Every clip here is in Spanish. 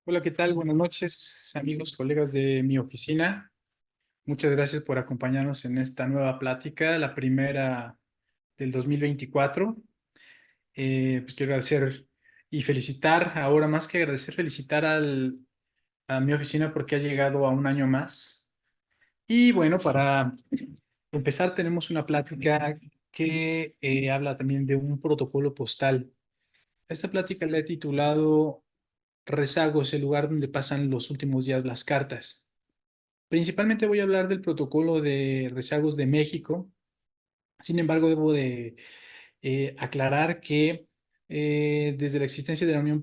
Hola, ¿qué tal? Buenas noches, amigos, colegas de mi oficina. Muchas gracias por acompañarnos en esta nueva plática, la primera del 2024. Pues quiero agradecer y felicitar, ahora más que agradecer, felicitar a mi oficina porque ha llegado a un año más. Y bueno, para empezar tenemos una plática que habla también de un protocolo postal. Esta plática la he titulado Rezagos, el lugar donde pasan los últimos días las cartas. Principalmente voy a hablar del protocolo de rezagos de México. Sin embargo, debo de aclarar que desde la existencia de la la Unión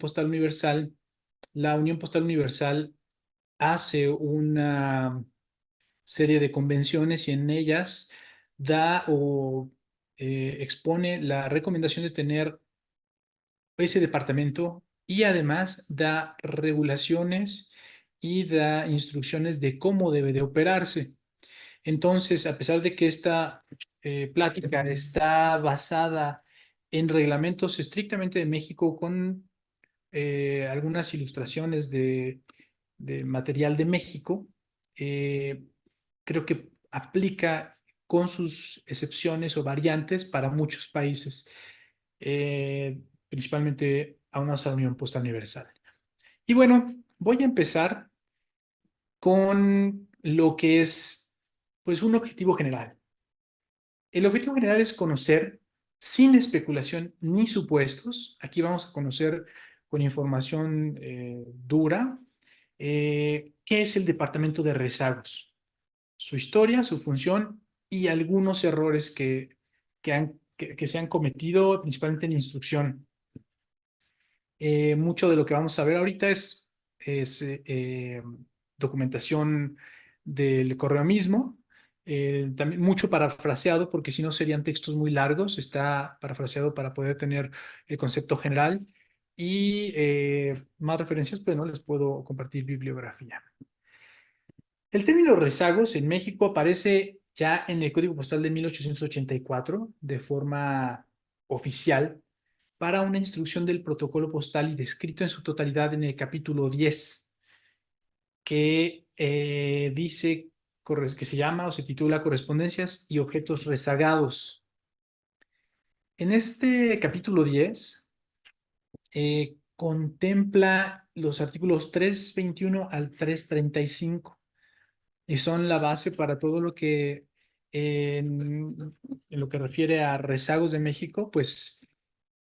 Postal Universal hace una serie de convenciones y en ellas da o expone la recomendación de tener ese departamento y además da regulaciones y da instrucciones de cómo debe de operarse. Entonces, a pesar de que esta plática está basada en reglamentos estrictamente de México con algunas ilustraciones de material de México, eh, creo que aplica con sus excepciones o variantes para muchos países, principalmente a una sola Unión Postal Universal. Y bueno, voy a empezar con lo que es pues un objetivo general. El objetivo general es conocer sin especulación ni supuestos. Aquí vamos a conocer con información dura qué es el departamento de rezagos, su historia, su función y algunos errores que se han cometido principalmente en instrucción. Mucho de lo que vamos a ver ahorita es documentación del correo mismo, también mucho parafraseado, porque si no serían textos muy largos, está parafraseado para poder tener el concepto general y más referencias, pues no les puedo compartir bibliografía. El término rezagos en México aparece ya en el Código Postal de 1884 de forma oficial para una instrucción del protocolo postal y descrito en su totalidad en el capítulo 10, que dice que se llama o se titula Correspondencias y objetos rezagados. En este capítulo 10 contempla los artículos 321 al 335 y son la base para todo lo que en lo que refiere a rezagos de México, pues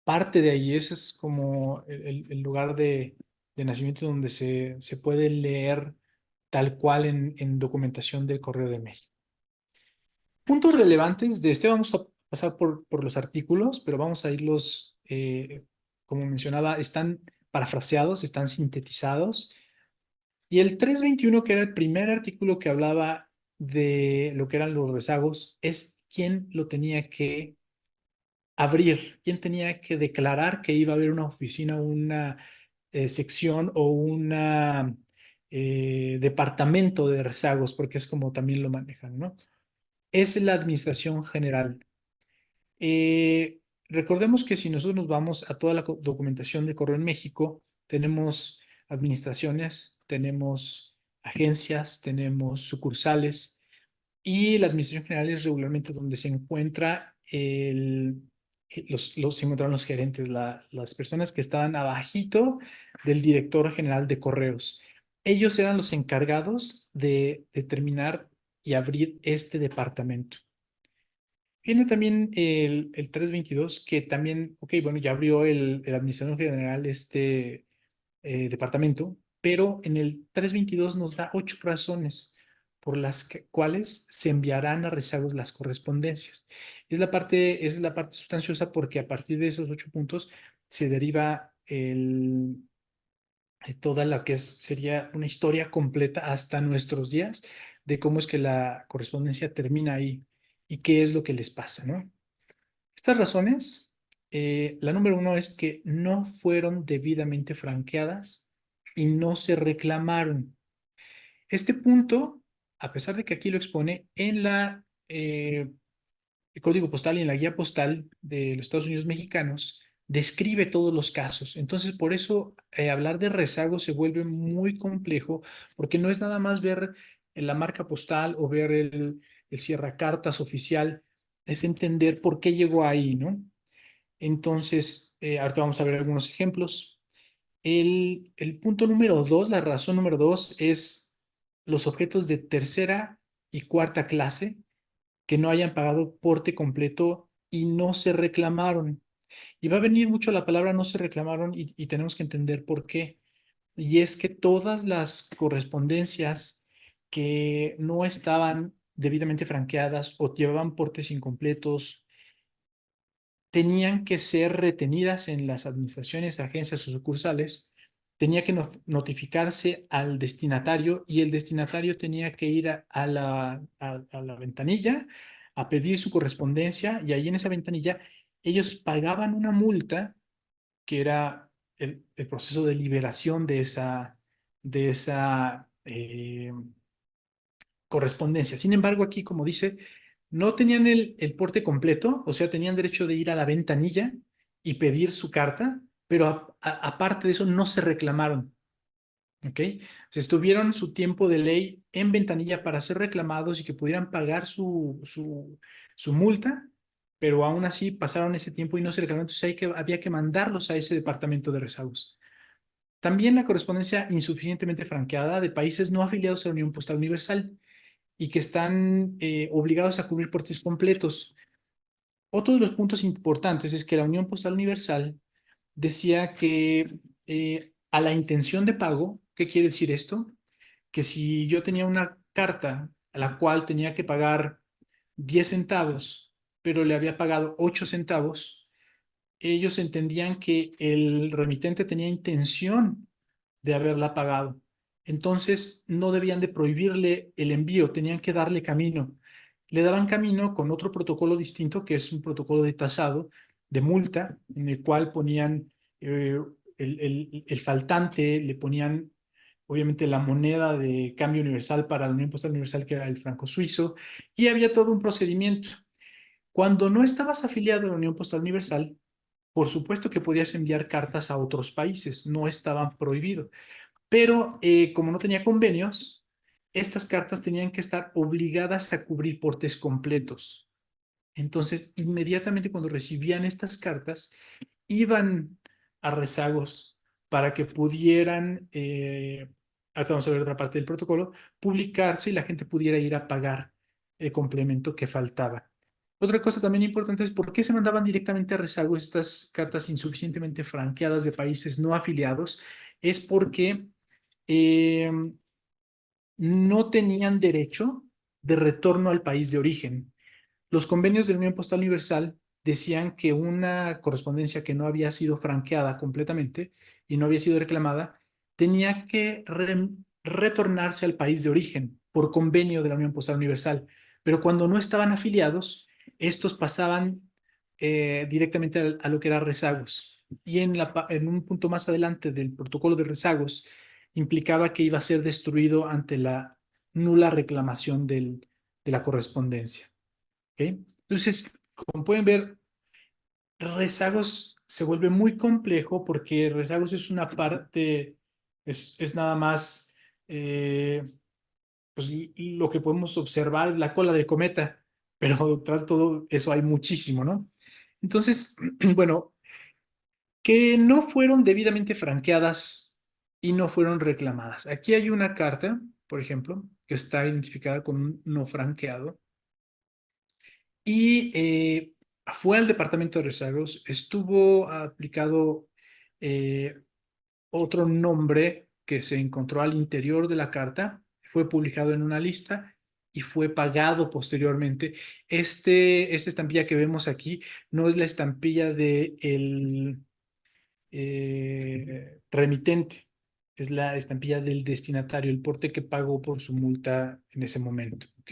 parte de ahí. Ese es como el lugar de nacimiento donde se puede leer tal cual en documentación del Correo de México. Puntos relevantes de este, vamos a pasar por los artículos, pero vamos a irlos, como mencionaba, están parafraseados, están sintetizados. Y el 321, que era el primer artículo que hablaba de lo que eran los rezagos, es quién lo tenía que abrir, quién tenía que declarar que iba a haber una oficina, una sección o un departamento de rezagos, porque es como también lo manejan, ¿no? Es la administración general. Eh, Recordemos que si nosotros nos vamos a toda la documentación de Correo en México, tenemos administraciones, tenemos agencias, tenemos sucursales y la administración general es regularmente donde se encuentra se encuentran los gerentes, las personas que estaban abajito del director general de correos. Ellos eran los encargados de determinar y abrir este departamento. Viene también el 322 que también, ok, bueno, ya abrió el administrador general este departamento, pero en el 322 nos da 8 razones por las cuales se enviarán a rezagos las correspondencias. Esa es la parte sustanciosa porque a partir de esos 8 puntos se deriva toda la que sería una historia completa hasta nuestros días de cómo es que la correspondencia termina ahí y qué es lo que les pasa, ¿no? Estas razones, la número uno es que no fueron debidamente franqueadas y no se reclamaron. Este punto, a pesar de que aquí lo expone en el código postal y en la guía postal de los Estados Unidos mexicanos, describe todos los casos. Entonces, por eso hablar de rezago se vuelve muy complejo, porque no es nada más ver la marca postal o ver el cierracartas oficial, es entender por qué llegó ahí, ¿no? Entonces, ahorita vamos a ver algunos ejemplos. El punto número dos, la razón número dos es los objetos de tercera y cuarta clase que no hayan pagado porte completo y no se reclamaron. Y va a venir mucho la palabra no se reclamaron y tenemos que entender por qué. Y es que todas las correspondencias que no estaban debidamente franqueadas o llevaban portes incompletos tenían que ser retenidas en las administraciones, agencias o sucursales, tenía que notificarse al destinatario y el destinatario tenía que ir a la ventanilla a pedir su correspondencia y ahí en esa ventanilla ellos pagaban una multa que era el proceso de liberación de esa correspondencia. Sin embargo, aquí, como dice, no tenían el porte completo, o sea, tenían derecho de ir a la ventanilla y pedir su carta, pero aparte de eso no se reclamaron, ¿ok? O sea, estuvieron su tiempo de ley en ventanilla para ser reclamados y que pudieran pagar su multa, pero aún así pasaron ese tiempo y no se reclamaron, entonces había que mandarlos a ese departamento de rezagos. También la correspondencia insuficientemente franqueada de países no afiliados a la Unión Postal Universal y que están obligados a cubrir portes completos. Otro de los puntos importantes es que la Unión Postal Universal decía que a la intención de pago, ¿qué quiere decir esto? Que si yo tenía una carta a la cual tenía que pagar 10 centavos, pero le había pagado 8 centavos, ellos entendían que el remitente tenía intención de haberla pagado. Entonces, no debían de prohibirle el envío, tenían que darle camino. Le daban camino con otro protocolo distinto, que es un protocolo de tasado, de multa, en el cual ponían eh, el faltante, le ponían obviamente la moneda de cambio universal para la Unión Postal Universal, que era el franco suizo, y había todo un procedimiento. Cuando no estabas afiliado a la Unión Postal Universal, por supuesto que podías enviar cartas a otros países, no estaban prohibidos. Pero como no tenía convenios, estas cartas tenían que estar obligadas a cubrir portes completos. Entonces, inmediatamente cuando recibían estas cartas, iban a rezagos para que pudieran, ahorita vamos a ver otra parte del protocolo, publicarse y la gente pudiera ir a pagar el complemento que faltaba. Otra cosa también importante es por qué se mandaban directamente a rezago estas cartas insuficientemente franqueadas de países no afiliados. Es porque eh, no tenían derecho de retorno al país de origen. Los convenios de la Unión Postal Universal decían que una correspondencia que no había sido franqueada completamente y no había sido reclamada tenía que retornarse al país de origen por convenio de la Unión Postal Universal. Pero cuando no estaban afiliados, estos pasaban directamente a lo que era rezagos. Y en un punto más adelante del protocolo de rezagos implicaba que iba a ser destruido ante la nula reclamación de la correspondencia. ¿Ok? Entonces, como pueden ver, rezagos se vuelve muy complejo porque rezagos es una parte, es nada más, pues lo que podemos observar es la cola del cometa, pero tras todo eso hay muchísimo, ¿no? Entonces, bueno, que no fueron debidamente franqueadas y no fueron reclamadas. Aquí hay una carta, por ejemplo, que está identificada con un no franqueado y fue al departamento de rezagos, estuvo aplicado eh, otro nombre que se encontró al interior de la carta, fue publicado en una lista y fue pagado posteriormente. Esta estampilla que vemos aquí no es la estampilla del remitente, es la estampilla del destinatario, el porte que pagó por su multa en ese momento, ¿ok?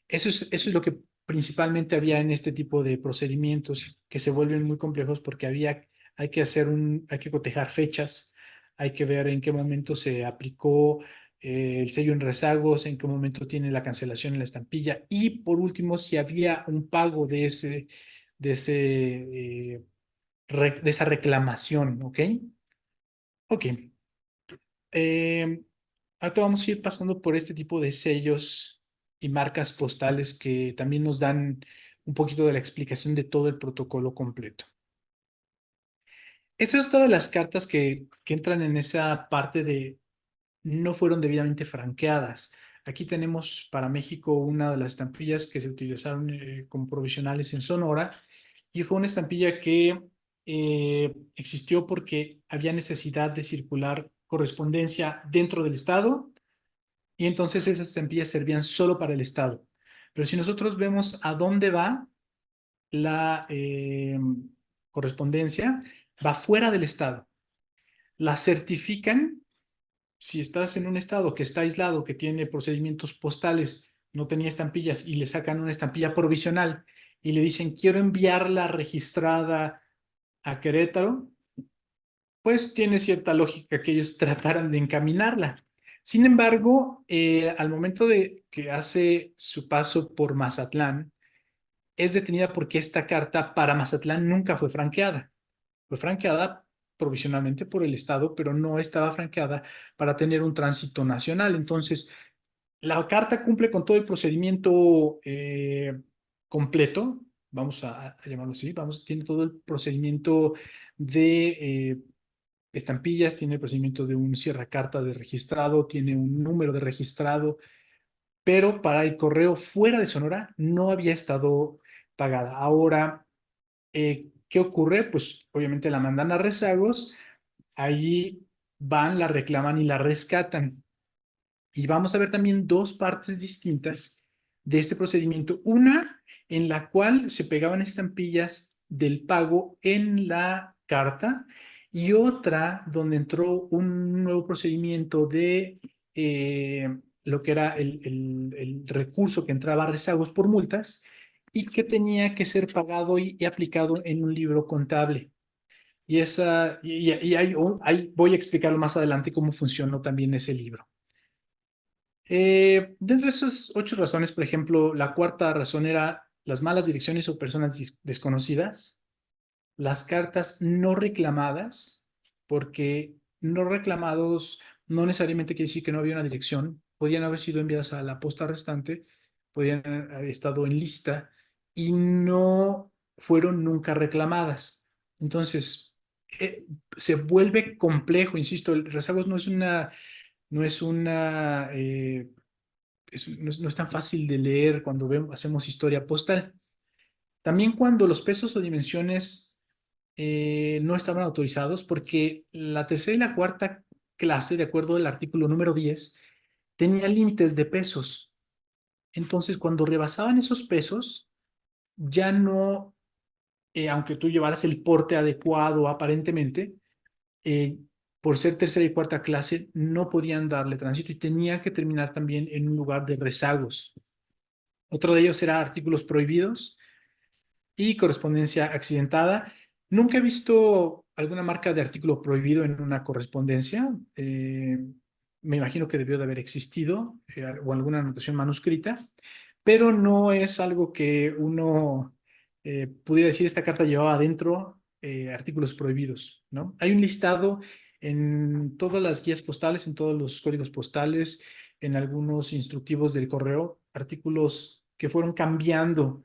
Eso es lo que principalmente había en este tipo de procedimientos que se vuelven muy complejos porque hay que cotejar fechas, hay que ver en qué momento se aplicó el sello en rezagos, en qué momento tiene la cancelación en la estampilla y por último si había un pago de ese de esa reclamación, ¿ok? Ok. Eh, Ahorita vamos a ir pasando por este tipo de sellos y marcas postales que también nos dan un poquito de la explicación de todo el protocolo completo. Estas son todas las cartas que entran en esa parte de no fueron debidamente franqueadas. Aquí tenemos para México una de las estampillas que se utilizaron como provisionales en Sonora y fue una estampilla que existió porque había necesidad de circular correspondencia dentro del estado y entonces esas estampillas servían solo para el estado. Pero si nosotros vemos a dónde va la correspondencia, va fuera del estado. La certifican si estás en un estado que está aislado, que tiene procedimientos postales, no tenía estampillas y le sacan una estampilla provisional y le dicen quiero enviarla registrada a Querétaro, pues tiene cierta lógica que ellos trataran de encaminarla. Sin embargo, al momento de que hace su paso por Mazatlán, es detenida porque esta carta para Mazatlán nunca fue franqueada. Fue franqueada provisionalmente por el Estado, pero no estaba franqueada para tener un tránsito nacional. Entonces, la carta cumple con todo el procedimiento completo, vamos a llamarlo así, tiene todo el procedimiento de estampillas, tiene el procedimiento de un cierra carta de registrado, tiene un número de registrado, pero para el correo fuera de Sonora no había estado pagada. Ahora, ¿qué ocurre? Pues obviamente la mandan a rezagos, allí van, la reclaman y la rescatan. Y vamos a ver también dos partes distintas de este procedimiento. Una en la cual se pegaban estampillas del pago en la carta y otra donde entró un nuevo procedimiento de lo que era el recurso que entraba a rezagos por multas y que tenía que ser pagado y aplicado en un libro contable. Y ahí voy a explicarlo más adelante cómo funcionó también ese libro. Dentro de esas 8 razones, por ejemplo, la cuarta razón era las malas direcciones o personas desconocidas, las cartas no reclamadas, porque no reclamados no necesariamente quiere decir que no había una dirección, podían haber sido enviadas a la posta restante, podían haber estado en lista y no fueron nunca reclamadas. Entonces, se vuelve complejo, insisto, el rezagos no es tan fácil de leer cuando hacemos historia postal. También cuando los pesos o dimensiones no estaban autorizados, porque la tercera y la cuarta clase, de acuerdo al artículo número 10, tenía límites de pesos. Entonces, cuando rebasaban esos pesos, ya no, aunque tú llevaras el porte adecuado aparentemente, eh, por ser tercera y cuarta clase, no podían darle tránsito y tenía que terminar también en un lugar de rezagos. Otro de ellos era artículos prohibidos y correspondencia accidentada. Nunca he visto alguna marca de artículo prohibido en una correspondencia. Me imagino que debió de haber existido o alguna anotación manuscrita, pero no es algo que uno pudiera decir esta carta llevaba adentro artículos prohibidos, ¿no? Hay un listado en todas las guías postales, en todos los códigos postales, en algunos instructivos del correo, artículos que fueron cambiando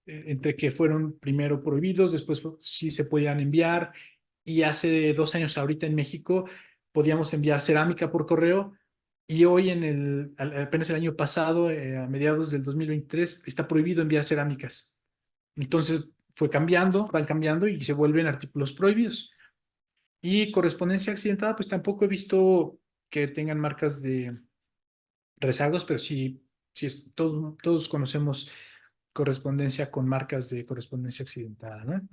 entre que fueron primero prohibidos, después sí se podían enviar, y hace 2 años ahorita en México podíamos enviar cerámica por correo, y hoy apenas el año pasado, a mediados del 2023, está prohibido enviar cerámicas. Entonces van cambiando y se vuelven artículos prohibidos. Y correspondencia accidentada, pues tampoco he visto que tengan marcas de rezagos, pero sí todos conocemos correspondencia con marcas de correspondencia accidentada, ¿no?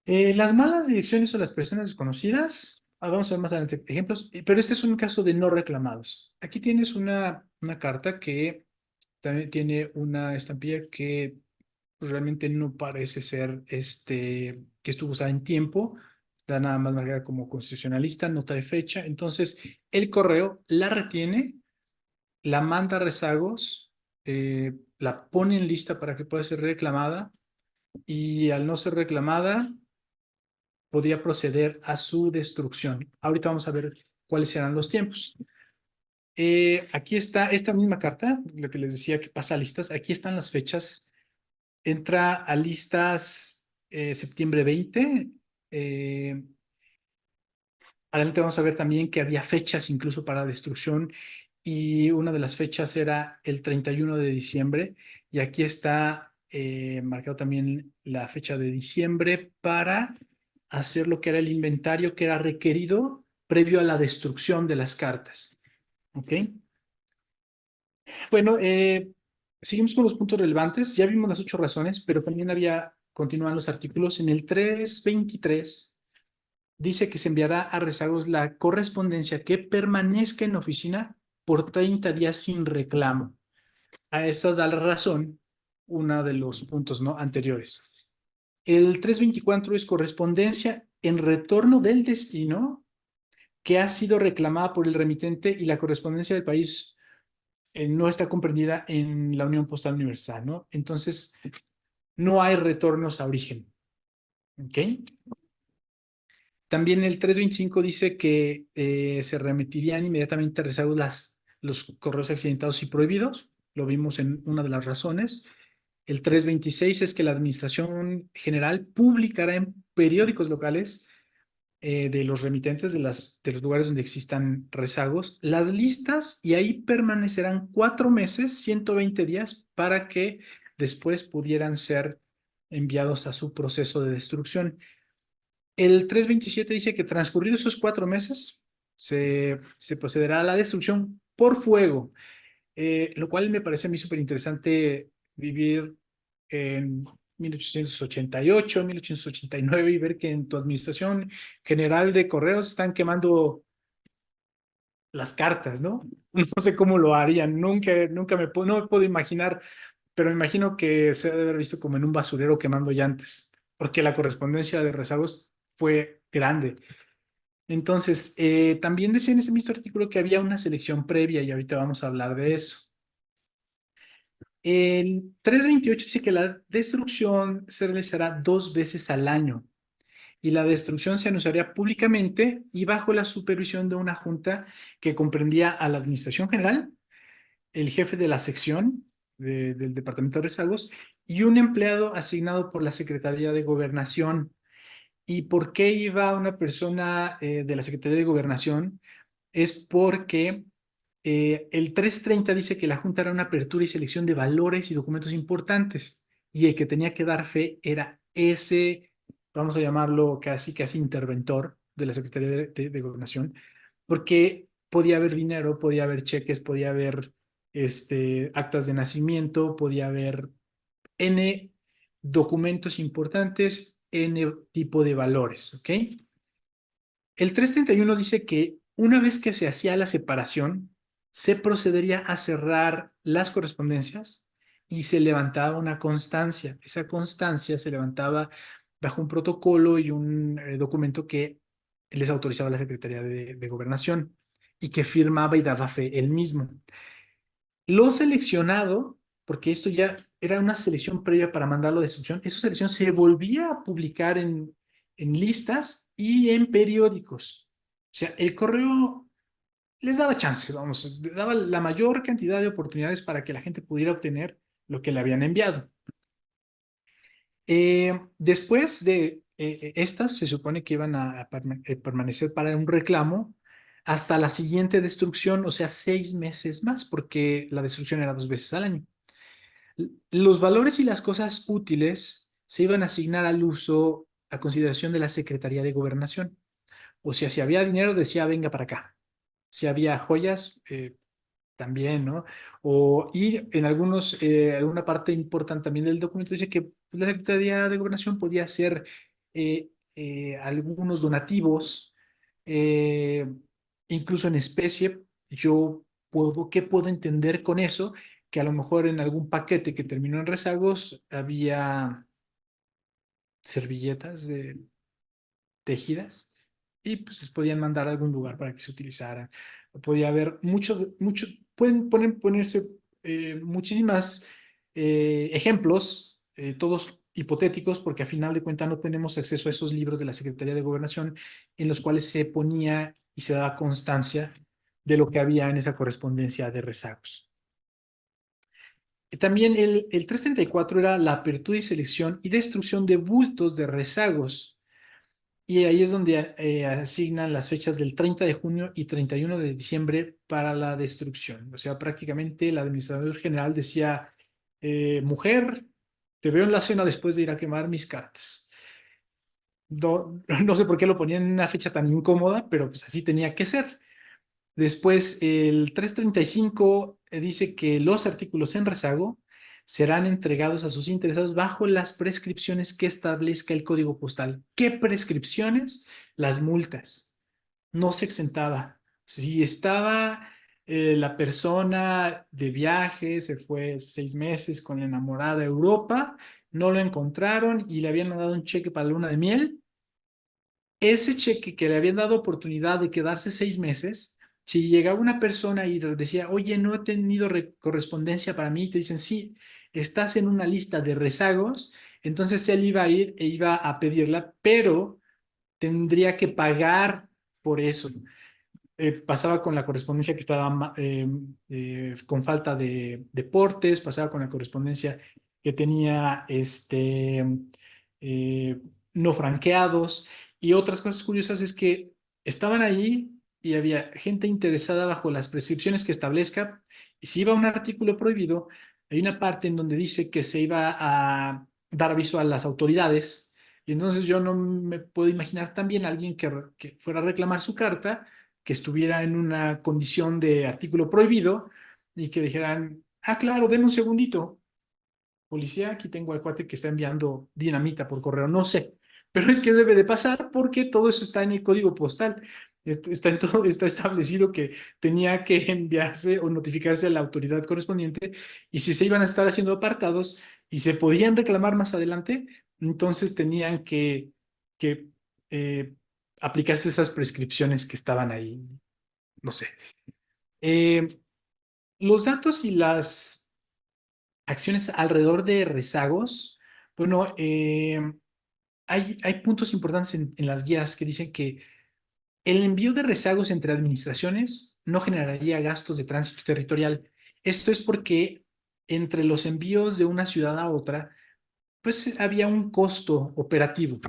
Las malas direcciones o las personas desconocidas, vamos a ver más adelante ejemplos, pero este es un caso de no reclamados. Aquí tienes una carta que también tiene una estampilla que pues, realmente no parece ser que estuvo usada en tiempo, da nada más marcada como constitucionalista, no trae fecha, entonces el correo la retiene, la manda a rezagos, la pone en lista para que pueda ser reclamada y al no ser reclamada, podría proceder a su destrucción. Ahorita vamos a ver cuáles serán los tiempos. Aquí está esta misma carta, lo que les decía que pasa a listas. Aquí están las fechas. Entra a listas septiembre 20. eh, Adelante vamos a ver también que había fechas incluso para destrucción y una de las fechas era el 31 de diciembre y aquí está marcado también la fecha de diciembre para hacer lo que era el inventario que era requerido previo a la destrucción de las cartas. ¿Ok? Bueno, seguimos con los puntos relevantes. Ya vimos las 8 razones, pero también continúan los artículos. En el 323 dice que se enviará a rezagos la correspondencia que permanezca en la oficina por 30 días sin reclamo. A eso da la razón uno de los puntos, ¿no?, anteriores. El 324 es correspondencia en retorno del destino que ha sido reclamada por el remitente y la correspondencia del país no está comprendida en la Unión Postal Universal, ¿no? Entonces, no hay retornos a origen. ¿Ok? También el 325 dice que se remitirían inmediatamente a rezagos los correos accidentados y prohibidos. Lo vimos en una de las razones. El 326 es que la Administración General publicará en periódicos locales de los remitentes de los lugares donde existan rezagos las listas y ahí permanecerán 4 meses, 120 días, para que después pudieran ser enviados a su proceso de destrucción. El 327 dice que transcurridos esos 4 meses, se procederá a la destrucción por fuego, lo cual me parece a mí súper interesante vivir en 1888, 1889 y ver que en tu administración general de correos están quemando las cartas, ¿no? No sé cómo lo harían, nunca no me puedo imaginar, pero me imagino que se debe haber visto como en un basurero quemando llantes, porque la correspondencia de rezagos fue grande. Entonces, también decía en ese mismo artículo que había una selección previa y ahorita vamos a hablar de eso. El 328 dice que la destrucción se realizará 2 veces al año y la destrucción se anunciaría públicamente y bajo la supervisión de una junta que comprendía a la Administración General, el jefe de la sección del Departamento de Rezagos y un empleado asignado por la Secretaría de Gobernación. ¿Y por qué iba una persona de la Secretaría de Gobernación? Es porque el 330 dice que la Junta era una apertura y selección de valores y documentos importantes y el que tenía que dar fe era ese, vamos a llamarlo casi interventor de la Secretaría de Gobernación, porque podía haber dinero, podía haber cheques, podía haber actas de nacimiento, podía haber N documentos importantes, N tipo de valores, ¿ok? El 331 dice que una vez que se hacía la separación, se procedería a cerrar las correspondencias y se levantaba una constancia. Esa constancia se levantaba bajo un protocolo y un documento que les autorizaba la Secretaría de Gobernación y que firmaba y daba fe él mismo. Lo seleccionado, porque esto ya era una selección previa para mandarlo a destrucción, esa selección se volvía a publicar en listas y en periódicos. O sea, el correo les daba chance, vamos, daba la mayor cantidad de oportunidades para que la gente pudiera obtener lo que le habían enviado. Después de estas, se supone que iban a permanecer para un reclamo hasta la siguiente destrucción, o sea, 6 meses más, porque la destrucción era 2 veces al año. Los valores y las cosas útiles se iban a asignar al uso a consideración de la Secretaría de Gobernación. O sea, si había dinero, decía, venga para acá. Si había joyas, también, ¿no? Y en alguna parte importante también del documento dice que la Secretaría de Gobernación podía hacer algunos donativos, eh, incluso en especie. ¿Qué puedo entender con eso? Que a lo mejor en algún paquete que terminó en rezagos había servilletas tejidas y pues les podían mandar a algún lugar para que se utilizaran. Podía haber ponerse muchísimas ejemplos, todos hipotéticos porque a final de cuentas no tenemos acceso a esos libros de la Secretaría de Gobernación en los cuales se ponía y se daba constancia de lo que había en esa correspondencia de rezagos. También el 334 era la apertura y selección y destrucción de bultos de rezagos. Y ahí es donde asignan las fechas del 30 de junio y 31 de diciembre para la destrucción. O sea, prácticamente el administrador general decía, mujer, te veo en la cena después de ir a quemar mis cartas. No, no sé por qué lo ponían en una fecha tan incómoda, pero pues así tenía que ser. Después, el 335 dice que los artículos en rezago serán entregados a sus interesados bajo las prescripciones que establezca el código postal. ¿Qué prescripciones? Las multas. No se exentaba. Si estaba la persona de viaje, se fue 6 meses con la enamorada a Europa, no lo encontraron y le habían dado un cheque para la luna de miel, ese cheque que le habían dado oportunidad de quedarse 6 meses, si llegaba una persona y decía, oye, no he tenido correspondencia para mí, te dicen, sí, estás en una lista de rezagos, entonces él iba a ir e iba a pedirla, pero tendría que pagar por eso. Pasaba con la correspondencia que estaba con falta de deportes, pasaba con la correspondencia que tenía eh, no franqueados y otras cosas curiosas es que estaban ahí y había gente interesada bajo las prescripciones que establezca y si iba un artículo prohibido, hay una parte en donde dice que se iba a dar aviso a las autoridades y entonces yo no me puedo imaginar también a alguien que fuera a reclamar su carta que estuviera en una condición de artículo prohibido y que dijeran, ah, claro, denme un segundito, policía, aquí tengo al cuate que está enviando dinamita por correo, no sé, pero es que debe de pasar porque todo eso está en el código postal. Está, en todo, está establecido que tenía que enviarse o notificarse a la autoridad correspondiente y si se iban a estar haciendo apartados y se podían reclamar más adelante, entonces tenían que aplicarse esas prescripciones que estaban ahí, no sé. Eh, los datos y las acciones alrededor de rezagos, bueno, hay puntos importantes en las guías que dicen que el envío de rezagos entre administraciones no generaría gastos de tránsito territorial. Esto es porque entre los envíos de una ciudad a otra, pues había un costo operativo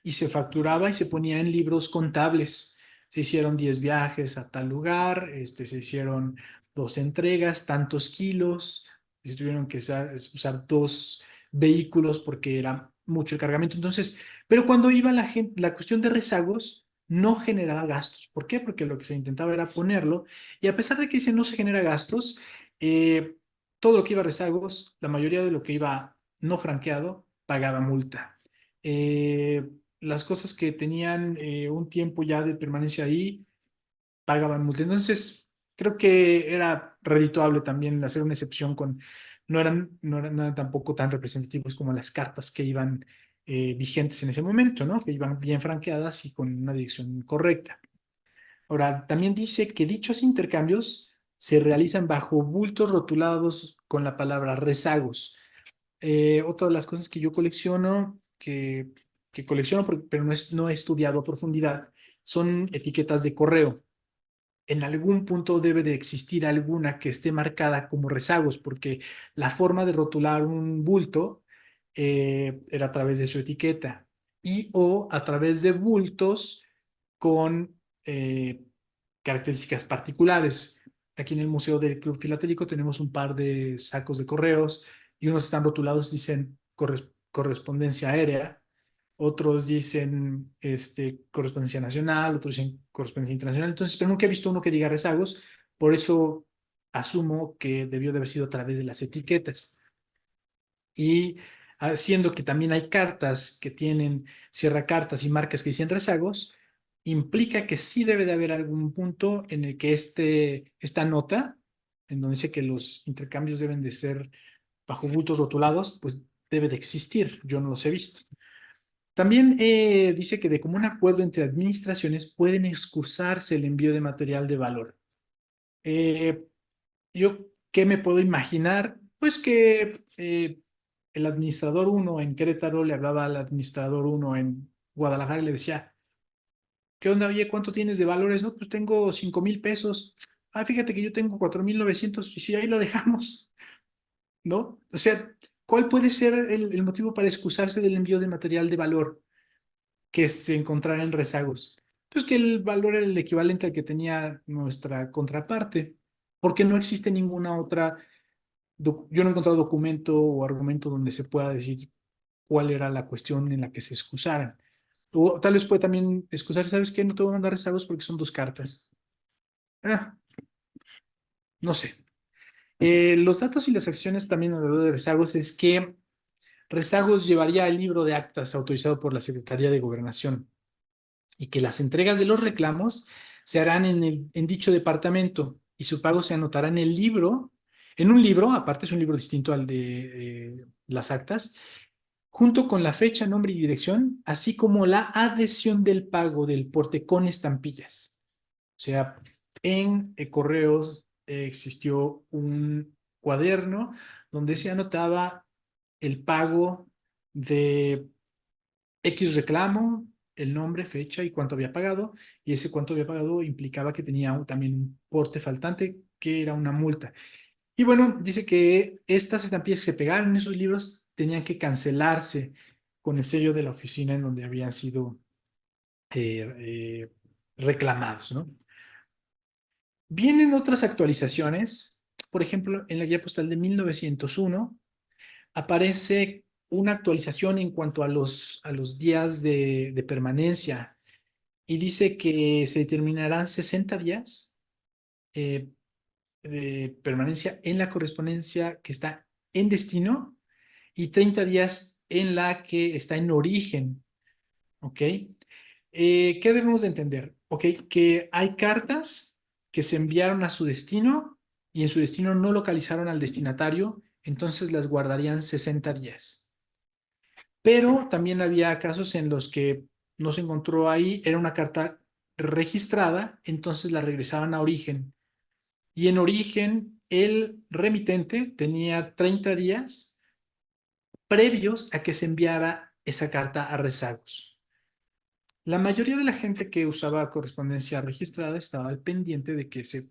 y se facturaba y se ponía en libros contables. Se hicieron 10 viajes a tal lugar, se hicieron 2 entregas, tantos kilos, se tuvieron que usar 2 vehículos porque era mucho el cargamento. Entonces, pero cuando iba la gente, la cuestión de rezagos no generaba gastos. ¿Por qué? Porque lo que se intentaba era ponerlo y a pesar de que dice no se genera gastos, eh, todo lo que iba a rezagos, la mayoría de lo que iba no franqueado, pagaba multa. Eh, las cosas que tenían un tiempo ya de permanencia ahí pagaban multa. Entonces, creo que era redituable también hacer una excepción con, no eran tampoco tan representativos como las cartas que iban vigentes en ese momento, ¿no? Que iban bien franqueadas y con una dirección correcta. Ahora, también dice que dichos intercambios se realizan bajo bultos rotulados con la palabra rezagos. Otra de las cosas que yo colecciono, que colecciono, pero no he estudiado a profundidad, son etiquetas de correo. En algún punto debe de existir alguna que esté marcada como rezagos, porque la forma de rotular un bulto era a través de su etiqueta y o a través de bultos con características particulares. Aquí en el Museo del Club Filatélico tenemos un par de sacos de correos y unos están rotulados, dicen correspondencia aérea, otros dicen correspondencia nacional, otros dicen correspondencia internacional. Entonces, pero nunca he visto uno que diga rezagos, por eso asumo que debió de haber sido a través de las etiquetas. Y siendo que también hay cartas que tienen cierra cartas y marcas que dicen rezagos, implica que sí debe de haber algún punto en el que esta nota, en donde dice que los intercambios deben de ser bajo bultos rotulados, pues debe de existir. Yo no los he visto. También dice que de común acuerdo entre administraciones pueden excursarse el envío de material de valor. Eh, ¿Yo qué me puedo imaginar? Pues que el administrador uno en Querétaro le hablaba al administrador uno en Guadalajara y le decía, ¿qué onda? Oye, ¿cuánto tienes de valores? No, pues tengo 5,000 pesos. Ah, fíjate que yo tengo 4,900 y si ahí lo dejamos, ¿no? O sea, ¿cuál puede ser el motivo para excusarse del envío de material de valor que se encontrara en rezagos? Pues que el valor era el equivalente al que tenía nuestra contraparte, porque no existe ninguna otra, yo no he encontrado documento o argumento donde se pueda decir cuál era la cuestión en la que se excusaran. O tal vez puede también excusar, ¿sabes qué? No te voy a mandar rezagos porque son 2 cartas. Ah, no sé. Los datos y las acciones también alrededor de rezagos es que rezagos llevaría el libro de actas autorizado por la Secretaría de Gobernación y que las entregas de los reclamos se harán en dicho departamento y su pago se anotará en el libro, en un libro, aparte es un libro distinto al de las actas, junto con la fecha, nombre y dirección, así como la adhesión del pago del porte con estampillas. O sea, en correos existió un cuaderno donde se anotaba el pago de X reclamo, el nombre, fecha y cuánto había pagado, y ese cuánto había pagado implicaba que tenía también un porte faltante, que era una multa. Y bueno, dice que estas estampillas que se pegaron en esos libros tenían que cancelarse con el sello de la oficina en donde habían sido eh, eh, reclamados, ¿no? Vienen otras actualizaciones, por ejemplo, en la guía postal de 1901 aparece una actualización en cuanto a los días de permanencia y dice que se determinarán 60 días eh, de permanencia en la correspondencia que está en destino y 30 días en la que está en origen, ¿ok? ¿Qué debemos de entender? Ok, que hay cartas que se enviaron a su destino y en su destino no localizaron al destinatario, entonces las guardarían 60 días. Pero también había casos en los que no se encontró ahí, era una carta registrada, entonces la regresaban a origen. Y en origen, el remitente tenía 30 días previos a que se enviara esa carta a rezagos. La mayoría de la gente que usaba correspondencia registrada estaba al pendiente de que se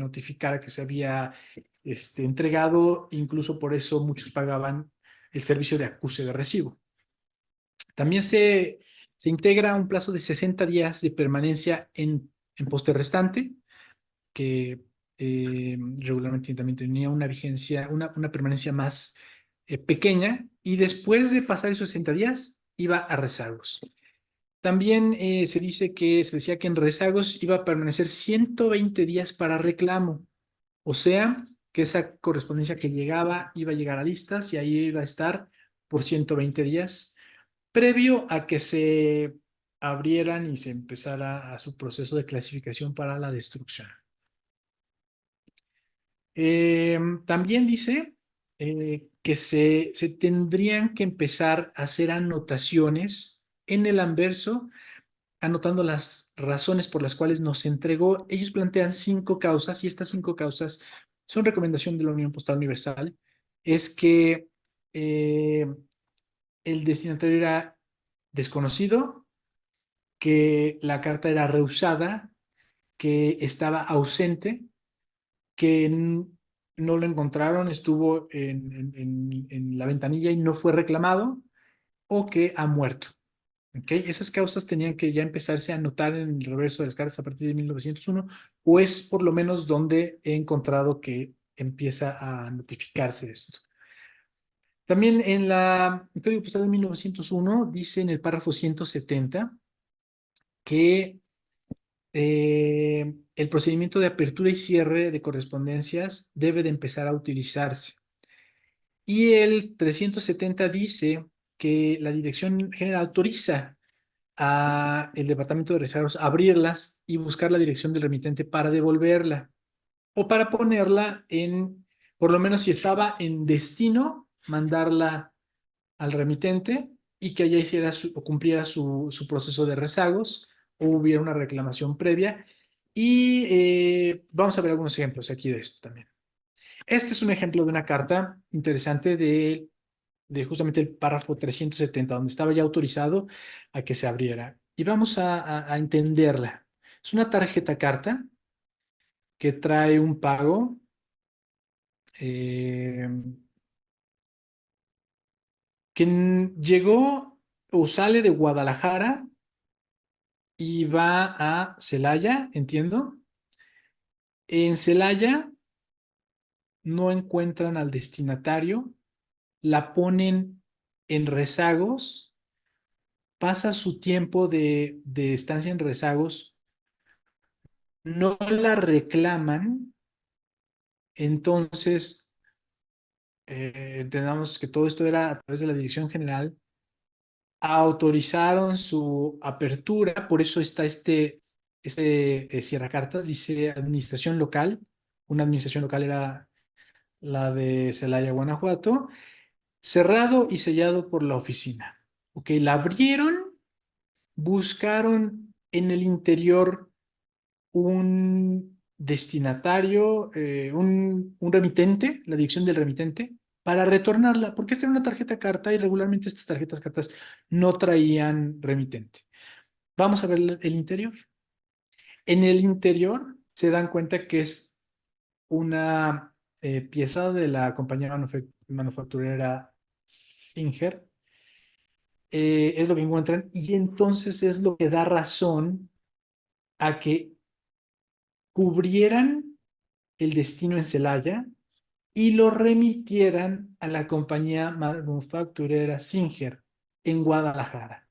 notificara que se había entregado, incluso por eso muchos pagaban el servicio de acuse de recibo. También se integra un plazo de 60 días de permanencia en poste restante, que regularmente también tenía una vigencia, una permanencia más pequeña, y después de pasar esos 60 días iba a rezagos. También se decía que en rezagos iba a permanecer 120 días para reclamo, o sea, que esa correspondencia que llegaba iba a llegar a listas y ahí iba a estar por 120 días, previo a que se abrieran y se empezara a su proceso de clasificación para la destrucción. También dice que se tendrían que empezar a hacer anotaciones en el anverso, anotando las razones por las cuales nos entregó. Ellos plantean 5 causas y estas 5 causas son recomendación de la Unión Postal Universal. Es que el destinatario era desconocido, que la carta era rehusada, que estaba ausente, que no lo encontraron, estuvo en la ventanilla y no fue reclamado, o que ha muerto. ¿Okay? Esas causas tenían que ya empezarse a anotar en el reverso de las cartas a partir de 1901, o es por lo menos donde he encontrado que empieza a notificarse esto. También el Código Postal de 1901 dice en el párrafo 170 que el procedimiento de apertura y cierre de correspondencias debe de empezar a utilizarse. Y el 370 dice que la Dirección General autoriza a el Departamento de Rezagos a abrirlas y buscar la dirección del remitente para devolverla o para ponerla por lo menos si estaba en destino, mandarla al remitente y que allá hiciera o cumpliera su proceso de rezagos o hubiera una reclamación previa. Y vamos a ver algunos ejemplos aquí de esto también. Este es un ejemplo de una carta interesante de de justamente el párrafo 370, donde estaba ya autorizado a que se abriera. Y vamos a entenderla. Es una tarjeta carta que trae un pago eh, que llegó o sale de Guadalajara y va a Celaya, entiendo. En Celaya no encuentran al destinatario, la ponen en rezagos, pasa su tiempo de estancia en rezagos, no la reclaman, entonces entendamos que todo esto era a través de la Dirección General, autorizaron su apertura, por eso está cierra cartas, dice administración local, una administración local era la de Celaya, Guanajuato, cerrado y sellado por la oficina. Ok, la abrieron, buscaron en el interior un destinatario, un remitente, la dirección del remitente, para retornarla, porque esta era una tarjeta carta y regularmente estas tarjetas cartas no traían remitente. Vamos a ver el interior. En el interior se dan cuenta que es una pieza de la compañía manufacturera Singer, es lo que encuentran y entonces es lo que da razón a que cubrieran el destino en Celaya y lo remitieran a la compañía manufacturera Singer en Guadalajara.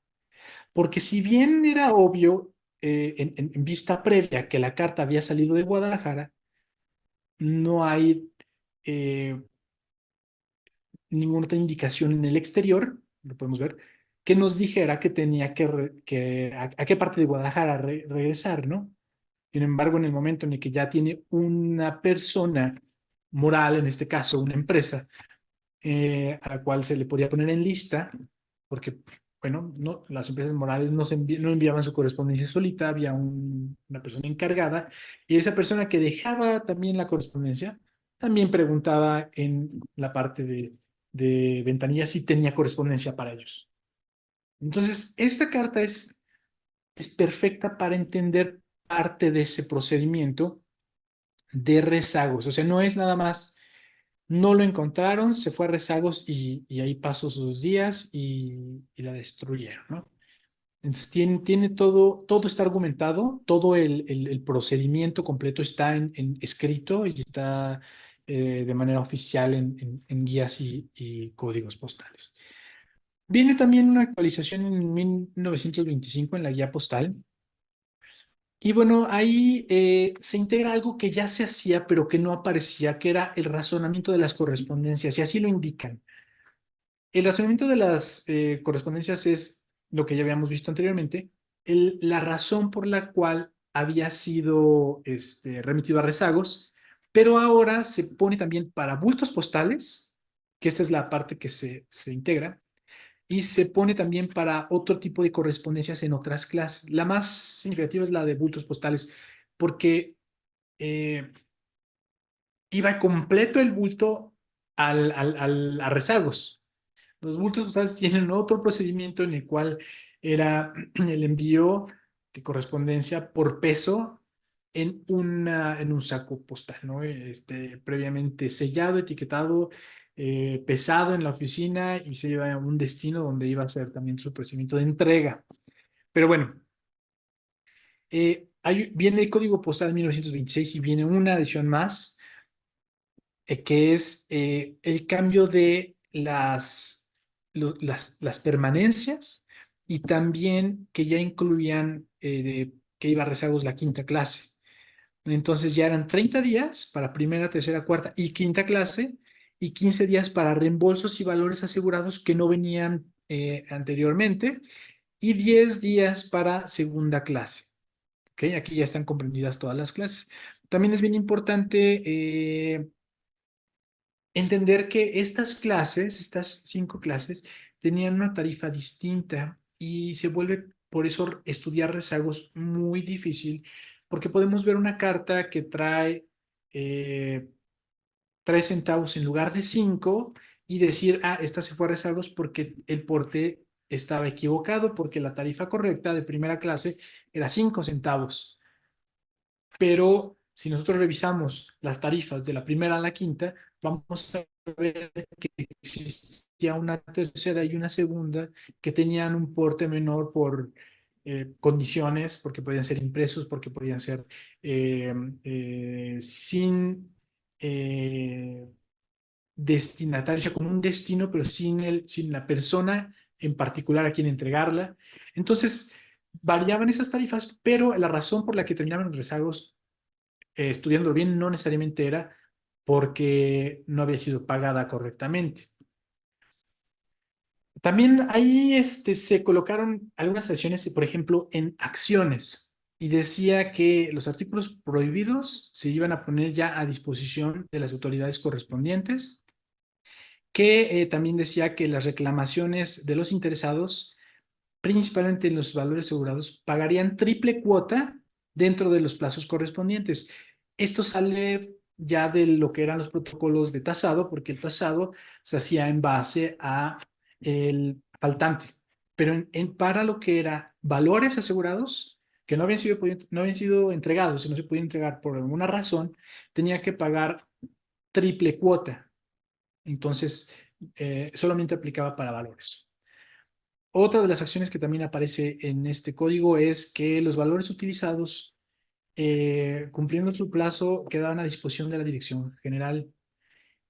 Porque si bien era obvio en vista previa que la carta había salido de Guadalajara, no hay eh, ninguna otra indicación en el exterior, lo podemos ver, que nos dijera que tenía a qué parte de Guadalajara regresar, ¿no? Sin embargo, en el momento en el que ya tiene una persona moral, en este caso una empresa, a la cual se le podía poner en lista, porque, bueno, no, las empresas morales no enviaban su correspondencia solita, había una persona encargada, y esa persona que dejaba también la correspondencia, también preguntaba en la parte de ventanilla si tenía correspondencia para ellos. Entonces, esta carta es perfecta para entender parte de ese procedimiento de rezagos. O sea, no es nada más, no lo encontraron, se fue a rezagos y ahí pasó sus días y la destruyeron, ¿no? Entonces tiene todo está argumentado, todo el procedimiento completo está en escrito y está de manera oficial en guías y códigos postales. Viene también una actualización en 1925 en la guía postal. Y bueno, ahí se integra algo que ya se hacía, pero que no aparecía, que era el razonamiento de las correspondencias, y así lo indican. El razonamiento de las correspondencias es lo que ya habíamos visto anteriormente, la razón por la cual había sido remitido a rezagos, pero ahora se pone también para bultos postales, que esta es la parte que se integra, y se pone también para otro tipo de correspondencias en otras clases. La más significativa es la de bultos postales, porque eh, iba completo el bulto a rezagos. Los bultos postales tienen otro procedimiento en el cual era el envío de correspondencia por peso en un saco postal, ¿no? Previamente sellado, etiquetado, pesado en la oficina y se lleva a un destino donde iba a ser también su procedimiento de entrega. Pero bueno, viene el código postal 1926 y viene una adición más, que es el cambio de las permanencias y también que ya incluían que iba a rezagos la quinta clase. Entonces ya eran 30 días para primera, tercera, cuarta y quinta clase y 15 días para reembolsos y valores asegurados que no venían anteriormente y 10 días para segunda clase. ¿Okay? Aquí ya están comprendidas todas las clases. También es bien importante entender que estas clases, estas 5 clases, tenían una tarifa distinta y se vuelve por eso estudiar rezagos muy difícil, porque podemos ver una carta que trae 3 centavos en lugar de 5 y decir, ah, esta se fue a rezagos porque el porte estaba equivocado, porque la tarifa correcta de primera clase era 5 centavos. Pero si nosotros revisamos las tarifas de la primera a la quinta, vamos a ver que existía una tercera y una segunda que tenían un porte menor por condiciones, porque podían ser impresos, porque podían ser eh, sin eh, destinatario, o sea, con un destino, pero sin la persona en particular a quien entregarla. Entonces, variaban esas tarifas, pero la razón por la que terminaban en rezagos estudiando bien no necesariamente era porque no había sido pagada correctamente. También ahí se colocaron algunas secciones, por ejemplo, en acciones, y decía que los artículos prohibidos se iban a poner ya a disposición de las autoridades correspondientes, que también decía que las reclamaciones de los interesados, principalmente en los valores asegurados, pagarían triple cuota dentro de los plazos correspondientes. Esto sale ya de lo que eran los protocolos de tasado, porque el tasado se hacía en base a el faltante. Pero para lo que era valores asegurados, que no habían sido entregados y no se podían entregar por alguna razón, tenía que pagar triple cuota. Entonces, solamente aplicaba para valores. Otra de las acciones que también aparece en este código es que los valores utilizados, cumpliendo su plazo, quedaban a disposición de la dirección general.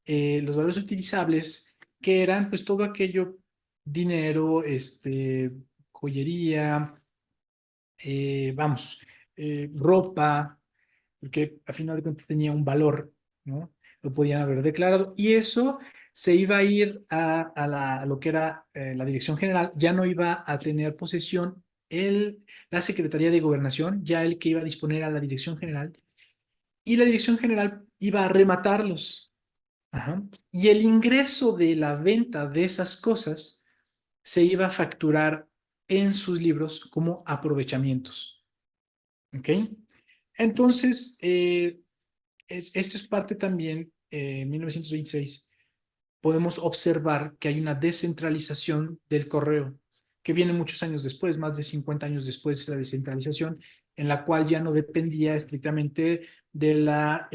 Los valores utilizables, que eran pues todo aquello, dinero, joyería, vamos, ropa, porque a final de cuentas tenía un valor, ¿no? Lo podían haber declarado y eso se iba a ir a lo que era la Dirección General, ya no iba a tener posesión la Secretaría de Gobernación, ya el que iba a disponer a la Dirección General, y la Dirección General iba a rematarlos. Ajá. Y el ingreso de la venta de esas cosas se iba a facturar en sus libros como aprovechamientos. ¿Ok? Entonces, esto es parte también, en 1926, podemos observar que hay una descentralización del correo, que viene muchos años después, más de 50 años después de la descentralización, en la cual ya no dependía estrictamente de la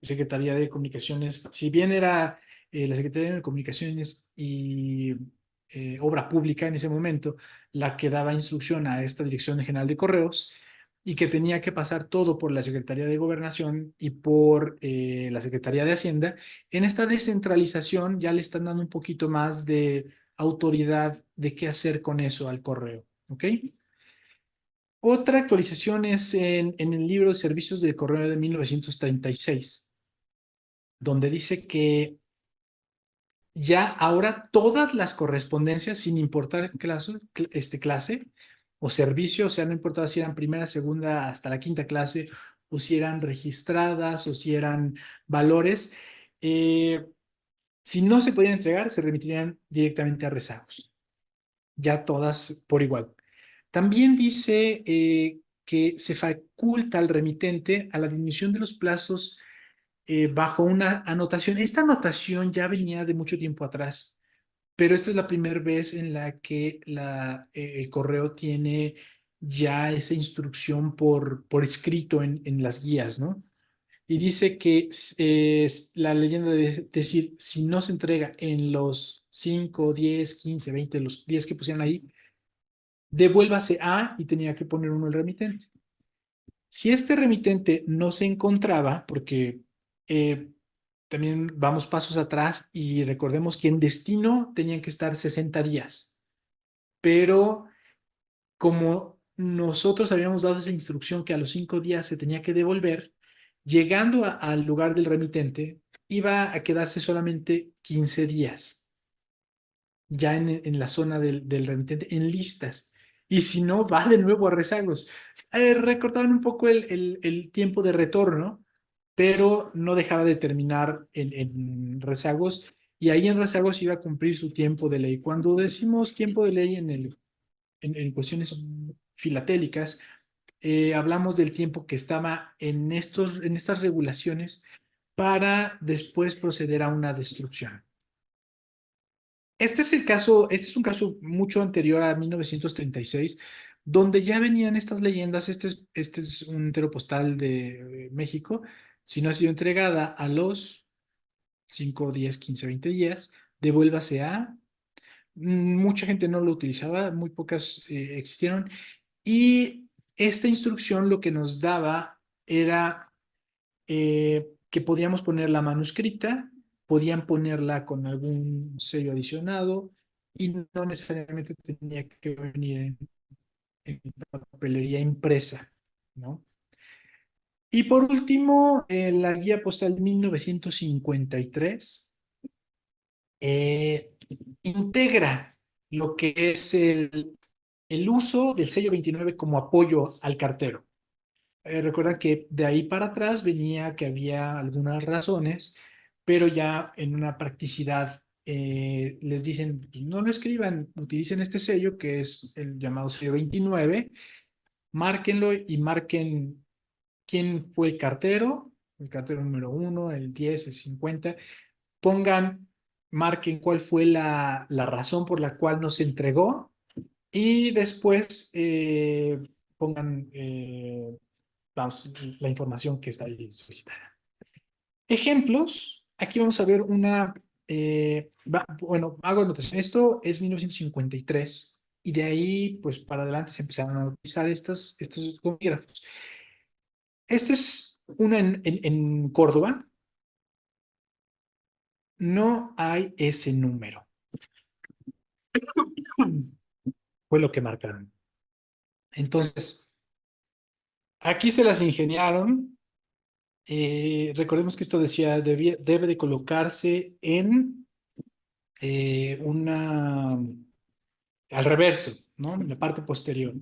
Secretaría de Comunicaciones. Si bien era la Secretaría de Comunicaciones y Obra Pública en ese momento la que daba instrucción a esta Dirección General de Correos, y que tenía que pasar todo por la Secretaría de Gobernación y por la Secretaría de Hacienda, en esta descentralización ya le están dando un poquito más de autoridad de qué hacer con eso al correo. ¿Ok? Otra actualización es en el libro de servicios del correo de 1936, donde dice que ya ahora todas las correspondencias, sin importar clase o servicio, o sea, no importaba si eran primera, segunda, hasta la quinta clase, o si eran registradas, o si eran valores, si no se podían entregar, se remitirían directamente a rezagos, ya todas por igual. También dice que se faculta al remitente a la disminución de los plazos bajo una anotación. Esta anotación ya venía de mucho tiempo atrás, pero esta es la primera vez en la que el correo tiene ya esa instrucción por escrito en las guías, ¿no? Y dice que la leyenda debe decir, si no se entrega en los 5, 10, 15, 20, los 10 que pusieron ahí, devuélvase a, y tenía que poner uno el remitente. Si este remitente no se encontraba, porque eh, también vamos pasos atrás y recordemos que en destino tenían que estar 60 días, pero como nosotros habíamos dado esa instrucción que a los 5 días se tenía que devolver, llegando al lugar del remitente, iba a quedarse solamente 15 días ya en la zona del remitente, en listas. Y si no, va de nuevo a rezagos. Recortaban un poco el tiempo de retorno, pero no dejaba de terminar en rezagos. Y ahí en rezagos iba a cumplir su tiempo de ley. Cuando decimos tiempo de ley en cuestiones filatélicas, hablamos del tiempo que estaba en estas regulaciones para después proceder a una destrucción. Este es un caso mucho anterior a 1936, donde ya venían estas leyendas. Este es un entero postal de México. Si no ha sido entregada a los 5 10, 15, 20 días, devuélvase a. Mucha gente no lo utilizaba, muy pocas existieron. Y esta instrucción lo que nos daba era que podíamos ponerla manuscrita, podían ponerla con algún sello adicionado y no necesariamente tenía que venir en papelería impresa, ¿no? Y por último, la guía postal 1953 eh, integra lo que es el uso del sello 29 como apoyo al cartero. Recuerda que de ahí para atrás venía que había algunas razones, pero ya en una practicidad les dicen, pues, no lo escriban, utilicen este sello que es el llamado sello 29, márquenlo y marquen quién fue el cartero número uno, el 10, el 50, pongan, marquen cuál fue la razón por la cual nos entregó y después pongan vamos, la información que está ahí solicitada. Ejemplos, aquí vamos a ver bueno, hago anotación, esto es 1953 y de ahí pues para adelante se empezaron a utilizar estos gomígrafos. Esto es una en Córdoba, no hay ese número, fue lo que marcaron. Entonces, aquí se las ingeniaron. Recordemos que esto decía, debe de colocarse en al reverso, ¿no? En la parte posterior.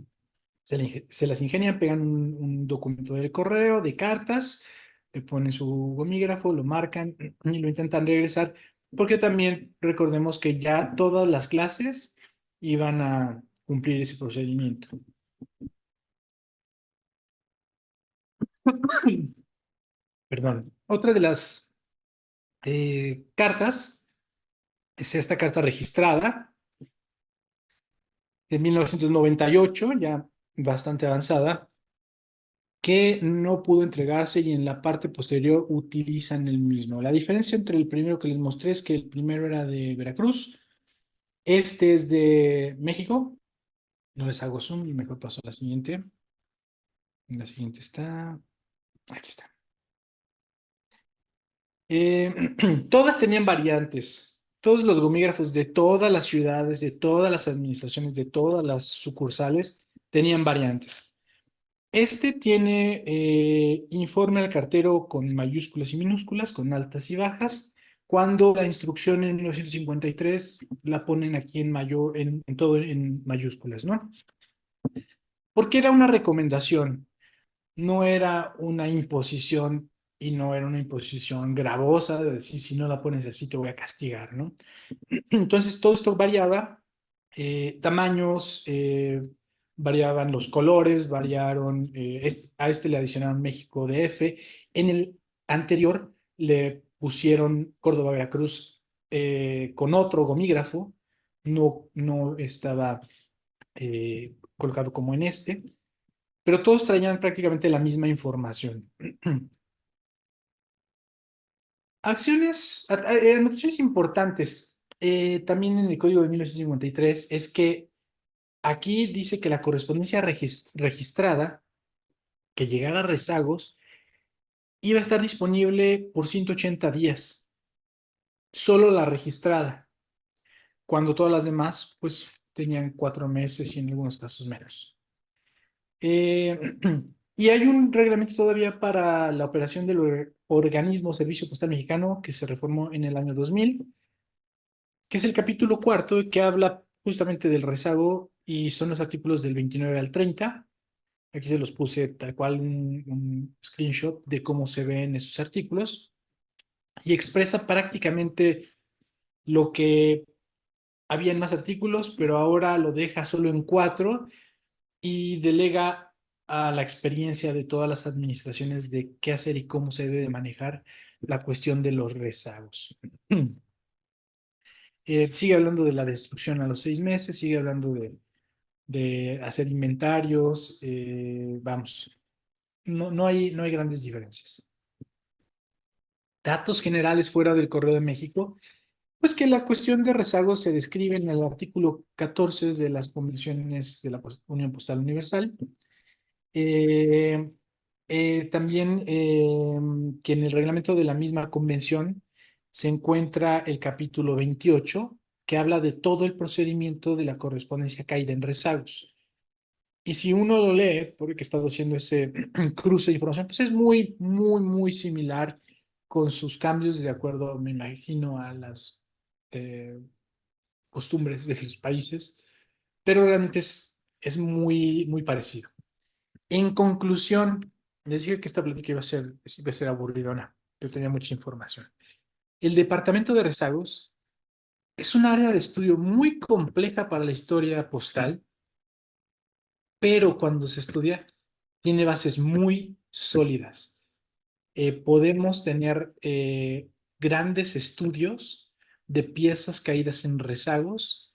Se las ingenian, pegan un documento del correo, de cartas, le ponen su gomígrafo, lo marcan y lo intentan regresar, porque también recordemos que ya todas las clases iban a cumplir ese procedimiento. Perdón. Otra de las cartas es esta carta registrada de 1998, ya bastante avanzada, que no pudo entregarse y en la parte posterior utilizan el mismo. La diferencia entre el primero que les mostré es que el primero era de Veracruz, este es de México. No les hago zoom, mejor paso a la siguiente. La siguiente está, aquí está. Eh, todas tenían variantes. Todos los gomígrafos de todas las ciudades, de todas las administraciones, de todas las sucursales, tenían variantes. Este tiene informe al cartero con mayúsculas y minúsculas, con altas y bajas, cuando la instrucción en 1953 la ponen aquí en todo en mayúsculas, ¿no? Porque era una recomendación, no era una imposición y no era una imposición gravosa de decir, si no la pones así te voy a castigar, ¿no? Entonces todo esto variaba, tamaños, variaban los colores, variaron, a este le adicionaron México DF, en el anterior le pusieron Córdoba Veracruz con otro gomígrafo, no estaba colocado como en este, pero todos traían prácticamente la misma información. Anotaciones importantes, también en el código de 1953, es que aquí dice que la correspondencia registrada que llegara a rezagos iba a estar disponible por 180 días, solo la registrada, cuando todas las demás pues tenían 4 meses y en algunos casos menos. Eh, y hay un reglamento todavía para la operación del organismo Servicio Postal Mexicano que se reformó en el año 2000, que es el capítulo cuarto que habla justamente del rezago y son los artículos del 29 al 30. Aquí se los puse tal cual un screenshot de cómo se ven esos artículos y expresa prácticamente lo que había en más artículos, pero ahora lo deja solo en 4 y delega a la experiencia de todas las administraciones de qué hacer y cómo se debe de manejar la cuestión de los rezagos. Sigue hablando de la destrucción a los 6 meses, sigue hablando de hacer inventarios, vamos, no hay grandes diferencias. Datos generales fuera del Correo de México, pues que la cuestión de rezagos se describe en el artículo 14 de las convenciones de la Unión Postal Universal. Eh, también que en el reglamento de la misma convención se encuentra el capítulo 28, que habla de todo el procedimiento de la correspondencia caída en rezagos. Y si uno lo lee, porque he estado haciendo ese cruce de información, pues es muy, muy, muy similar con sus cambios de acuerdo, me imagino, a las eh, costumbres de los países, pero realmente es muy, muy parecido. En conclusión, les dije que esta plática iba a ser aburridona, yo tenía mucha información. El departamento de rezagos es un área de estudio muy compleja para la historia postal, pero cuando se estudia, tiene bases muy sólidas. Podemos tener grandes estudios de piezas caídas en rezagos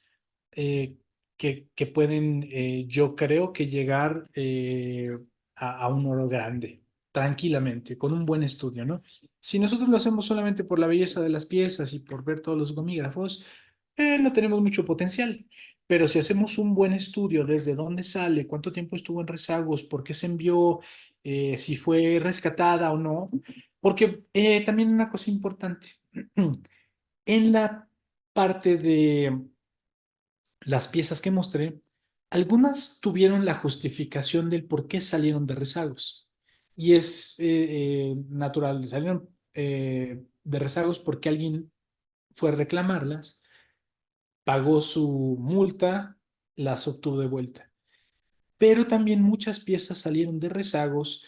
eh, que pueden, yo creo que llegar a un oro grande, tranquilamente, con un buen estudio, ¿no? Si nosotros lo hacemos solamente por la belleza de las piezas y por ver todos los gomígrafos, no tenemos mucho potencial. Pero si hacemos un buen estudio desde dónde sale, cuánto tiempo estuvo en rezagos, por qué se envió, si fue rescatada o no, porque también una cosa importante, en la parte de las piezas que mostré, algunas tuvieron la justificación del por qué salieron de rezagos. Y es natural, salieron de rezagos porque alguien fue a reclamarlas, pagó su multa, las obtuvo de vuelta. Pero también muchas piezas salieron de rezagos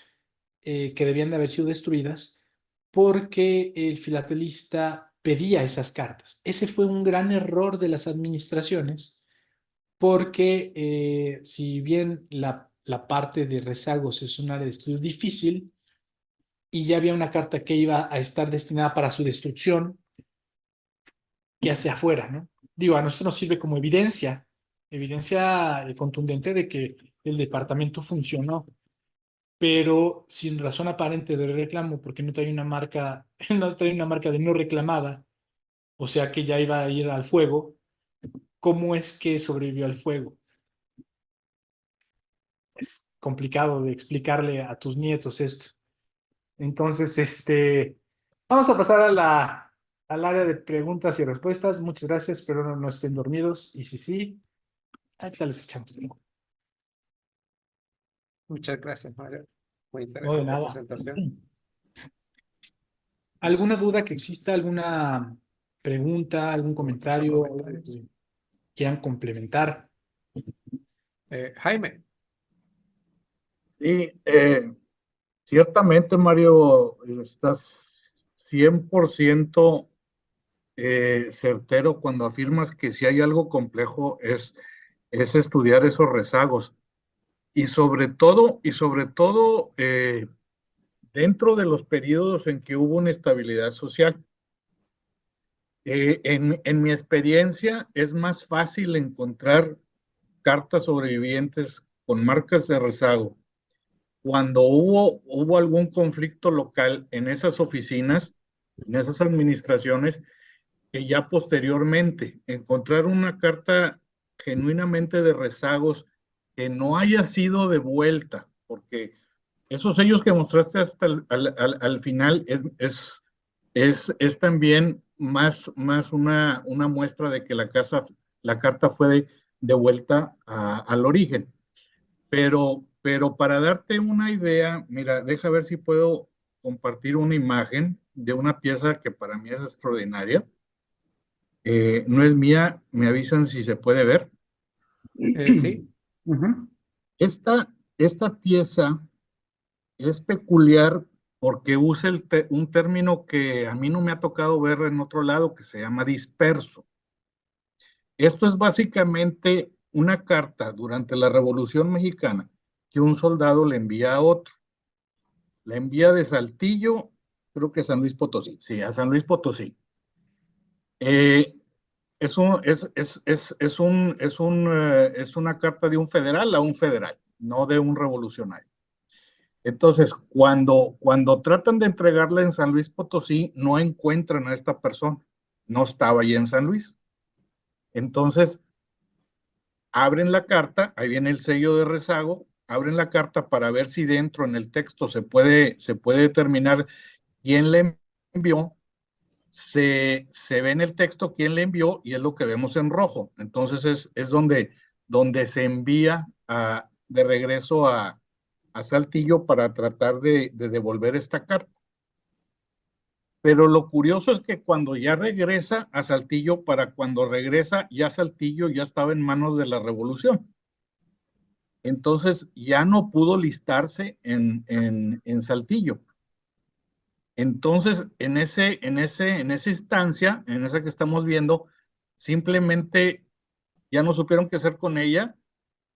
que debían de haber sido destruidas porque el filatelista pedía esas cartas. Ese fue un gran error de las administraciones porque si bien la parte de rezagos es un área de estudio difícil y ya había una carta que iba a estar destinada para su destrucción, que hacia afuera, ¿no? Digo, a nosotros nos sirve como evidencia contundente de que el departamento funcionó, pero sin razón aparente de reclamo, porque no trae una marca, no trae una marca de no reclamada, o sea que ya iba a ir al fuego. ¿Cómo es que sobrevivió al fuego? Es complicado de explicarle a tus nietos esto. Entonces, vamos a pasar al área de preguntas y respuestas. Muchas gracias, espero no estén dormidos. Y si sí, ahí tal les echamos tiempo. Muchas gracias, Mario. Muy No de interesante nada. presentación. ¿Alguna duda que exista? ¿Alguna pregunta? ¿Algún Preguntas o comentario? ¿Algo comentarios. que quieran complementar? Jaime, Sí, ciertamente, Mario, estás 100% certero cuando afirmas que si hay algo complejo es estudiar esos rezagos. Y sobre todo, dentro de los periodos en que hubo una estabilidad social. En mi experiencia, es más fácil encontrar cartas sobrevivientes con marcas de rezago cuando hubo algún conflicto local en esas oficinas, en esas administraciones, que ya posteriormente encontrar una carta genuinamente de rezagos que no haya sido devuelta, porque esos sellos que mostraste hasta al final es también más una muestra de que la carta fue devuelta al origen. Pero para darte una idea, mira, deja ver si puedo compartir una imagen de una pieza que para mí es extraordinaria. No es mía, me avisan si se puede ver. sí, Ujú. Esta pieza es peculiar porque usa un término que a mí no me ha tocado ver en otro lado, que se llama disperso. Esto es básicamente una carta durante la Revolución Mexicana que un soldado le envía a otro. La envía de Saltillo, creo que San Luis Potosí, sí, a San Luis Potosí. Eh, es una carta de un federal a un federal, no de un revolucionario. Entonces, cuando tratan de entregarla en San Luis Potosí, no encuentran a esta persona. No estaba allí en San Luis. Entonces, abren la carta, ahí viene el sello de rezago, abren la carta para ver si dentro en el texto se puede determinar quién le envió. Se ve en el texto quién le envió y es lo que vemos en rojo. Entonces es donde se envía de regreso a Saltillo para tratar de devolver esta carta. Pero lo curioso es que cuando ya regresa a Saltillo, para cuando regresa, ya Saltillo ya estaba en manos de la revolución. Entonces ya no pudo listarse en Saltillo. Entonces, en esa instancia, en esa que estamos viendo, simplemente ya no supieron qué hacer con ella.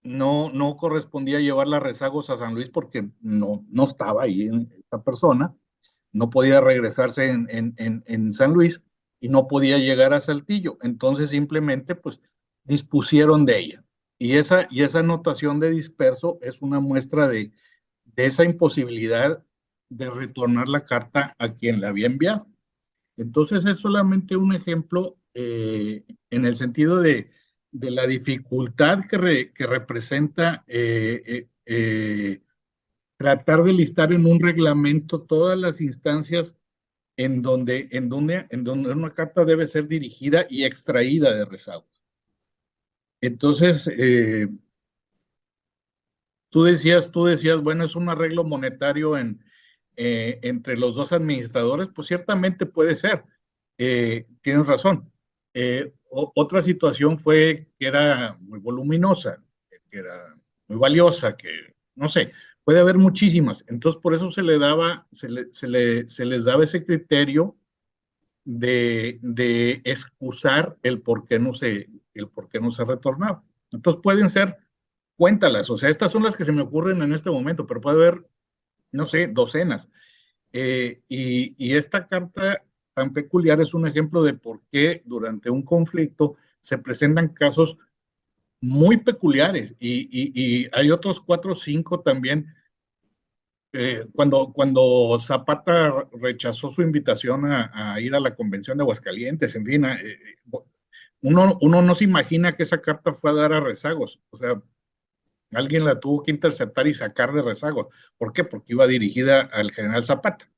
No correspondía llevarla a rezagos a San Luis porque no estaba ahí esta persona. No podía regresarse en San Luis y no podía llegar a Saltillo. Entonces, simplemente, pues, dispusieron de ella. Y esa anotación de disperso es una muestra de esa imposibilidad de retornar la carta a quien la había enviado. Entonces es solamente un ejemplo en el sentido de la dificultad que representa tratar de listar en un reglamento todas las instancias en donde una carta debe ser dirigida y extraída de rezago. Entonces, tú decías, bueno, es un arreglo monetario entre los dos administradores, pues ciertamente puede ser, tienes razón. Otra situación fue que era muy voluminosa, que era muy valiosa, que no sé, puede haber muchísimas. Entonces, por eso se les daba ese criterio de excusar el por qué no se retornaba. Entonces, pueden ser cuéntalas, o sea, estas son las que se me ocurren en este momento, pero puede haber, no sé, docenas. Y esta carta tan peculiar es un ejemplo de por qué durante un conflicto se presentan casos muy peculiares y hay otros 4 o 5 también. Cuando Zapata rechazó su invitación a ir a la convención de Aguascalientes, en fin, uno no se imagina que esa carta fue a dar a rezagos, o sea, alguien la tuvo que interceptar y sacar de rezago. ¿Por qué? Porque iba dirigida al general Zapata.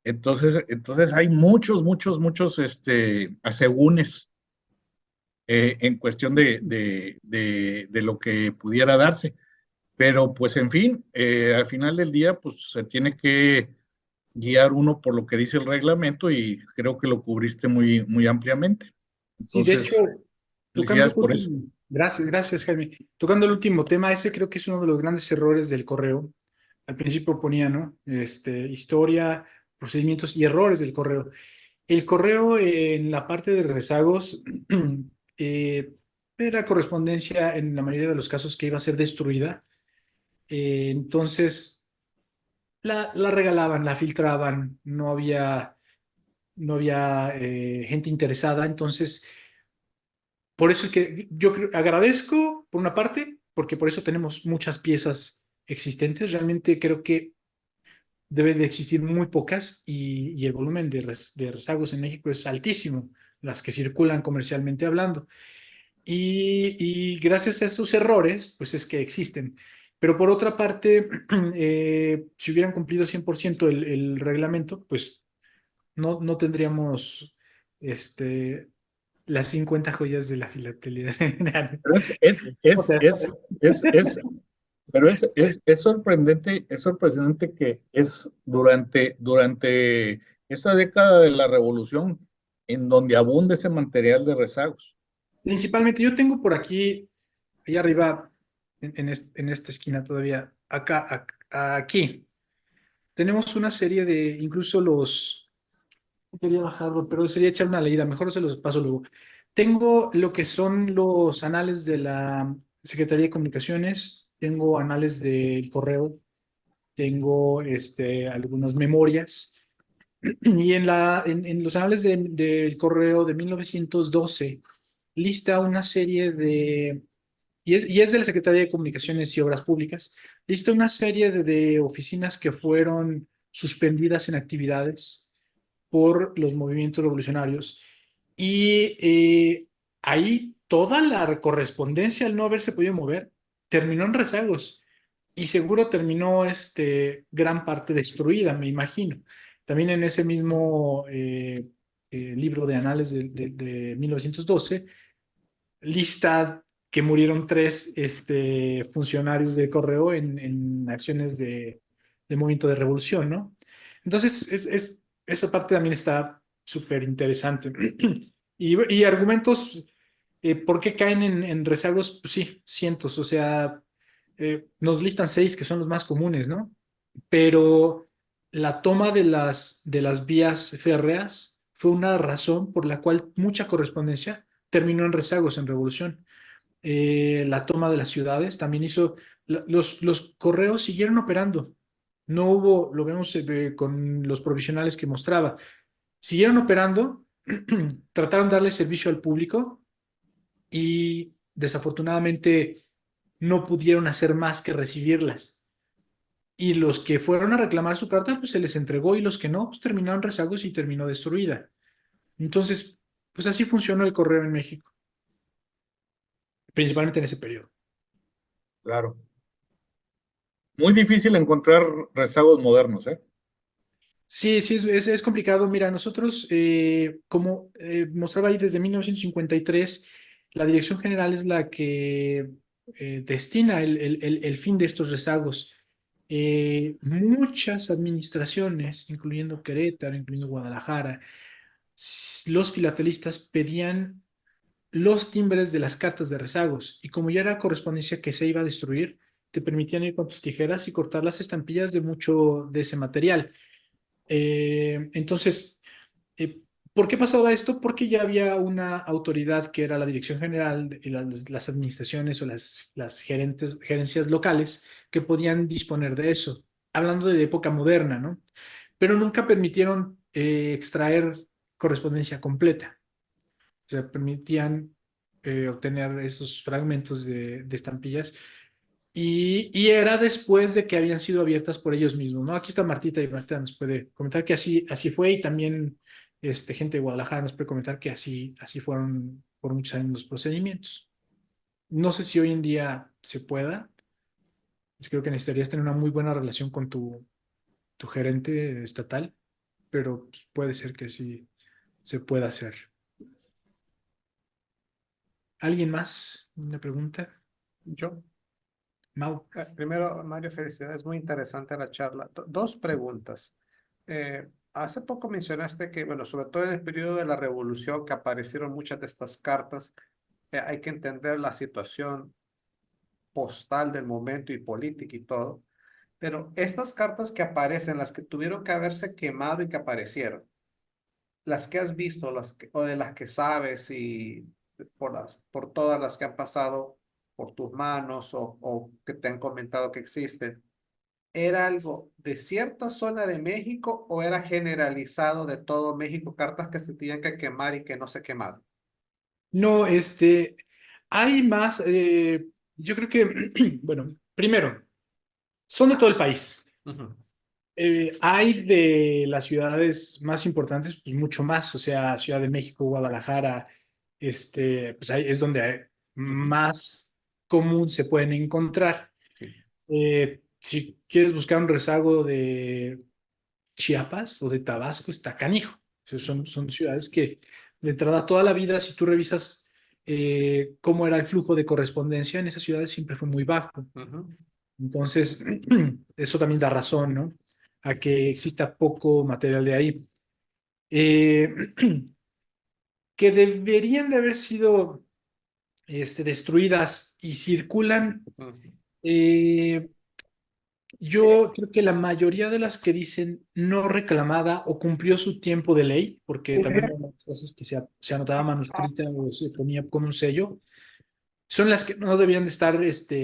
Entonces hay muchos asegúnes en cuestión de lo que pudiera darse. Pero pues en fin, al final del día pues se tiene que guiar uno por lo que dice el reglamento y creo que lo cubriste muy ampliamente. Sí, de hecho, Entonces, tocando felicidades por eso. justo, gracias, Jaime. Tocando el último tema, ese creo que es uno de los grandes errores del correo. Al principio ponía, ¿no? Historia, procedimientos y errores del correo. El correo en la parte de rezagos eh, era correspondencia en la mayoría de los casos que iba a ser destruida. Entonces, la regalaban, la filtraban, no había gente interesada. Entonces, por eso es que yo agradezco, por una parte, porque por eso tenemos muchas piezas existentes. Realmente creo que deben de existir muy pocas y el volumen de rezagos en México es altísimo, las que circulan comercialmente hablando. Y gracias a esos errores, pues es que existen. Pero por otra parte, si hubieran cumplido 100% el reglamento, pues no tendríamos este, las 50 joyas de la filatelia. Pero O sea, pero es sorprendente que es durante esta década de la revolución en donde abunda ese material de rezagos. principalmente yo tengo por aquí, allá arriba, en esta esquina todavía, acá, aquí, tenemos una serie de, incluso quería bajarlo, pero sería echar una leída, mejor se los paso luego. Tengo lo que son los anales de la Secretaría de Comunicaciones, tengo anales del correo, tengo algunas memorias Y en los anales del correo de 1912 lista una serie de, y es de la Secretaría de Comunicaciones y Obras Públicas, lista una serie de oficinas que fueron suspendidas en actividades por los movimientos revolucionarios. Y ahí toda la correspondencia, al no haberse podido mover, terminó en rezagos. Y seguro terminó gran parte destruida, me imagino. También en ese mismo libro de anales de 1912, lista que murieron tres funcionarios de correo en acciones de movimiento de revolución, ¿no? Entonces, esa parte también está súper interesante. Y argumentos, ¿por qué caen en rezagos? Pues sí, cientos, o sea, nos listan seis que son los más comunes, ¿no? Pero la toma de las vías férreas fue una razón por la cual mucha correspondencia terminó en rezagos en revolución. La toma de las ciudades también hizo, los correos siguieron operando. No hubo, lo vemos con los provisionales que mostraba, siguieron operando, trataron de darle servicio al público y desafortunadamente no pudieron hacer más que recibirlas. Y los que fueron a reclamar su carta, pues se les entregó, y los que no, pues terminaron rezagos y terminó destruida. Entonces, pues así funcionó el correo en México, principalmente en ese periodo. Claro. Muy difícil encontrar rezagos modernos, ¿eh? Sí, sí, es complicado. Mira, nosotros, como mostraba ahí desde 1953, la Dirección General es la que destina el fin de estos rezagos. Muchas administraciones, incluyendo Querétaro, incluyendo Guadalajara, los filatelistas pedían los timbres de las cartas de rezagos, y como ya era correspondencia que se iba a destruir, te permitían ir con tus tijeras y cortar las estampillas de mucho de ese material. Entonces, ¿por qué pasaba esto? Porque ya había una autoridad que era la Dirección General y las administraciones o las gerencias locales que podían disponer de eso, hablando de época moderna, ¿no? Pero nunca permitieron extraer correspondencia completa. O sea, permitían obtener esos fragmentos de estampillas, y era después de que habían sido abiertas por ellos mismos, ¿no? Aquí está Martita, y Martita nos puede comentar que así fue, y también gente de Guadalajara nos puede comentar que así fueron por muchos años los procedimientos. No sé si hoy en día se pueda. Pues creo que necesitarías tener una muy buena relación con tu gerente estatal, pero pues, puede ser que sí se pueda hacer. ¿Alguien más? ¿Una pregunta? Yo. Mau. Primero, Mario, felicidades, muy interesante la charla. Dos preguntas. Hace poco mencionaste que, bueno, sobre todo en el periodo de la Revolución, que aparecieron muchas de estas cartas, hay que entender la situación postal del momento y política y todo, pero estas cartas que aparecen, las que tuvieron que haberse quemado y que aparecieron, las que has visto, o de las que sabes, y por todas las que han pasado por tus manos, o que te han comentado que existen, ¿era algo de cierta zona de México o era generalizado de todo México, cartas que se tenían que quemar y que no se quemaron? No, hay más, yo creo que, bueno, primero, son de todo el país. Ujú, Hay de las ciudades más importantes, pues mucho más, o sea, Ciudad de México, Guadalajara, pues ahí es donde ujú. más común se pueden encontrar. Sí. Si quieres buscar un rezago de Chiapas o de Tabasco, está canijo. O sea, son ciudades que de entrada toda la vida, si tú revisas cómo era el flujo de correspondencia en esas ciudades, siempre fue muy bajo. Ujú. Entonces, eso también da razón, ¿no? A que exista poco material de ahí. Eh, que deberían de haber sido destruidas y circulan. Ujú. eh, yo creo que la mayoría de las que dicen no reclamada o cumplió su tiempo de ley, porque también eran las cosas que se anotaba manuscrita o se ponía con un sello, son las que no debían de estar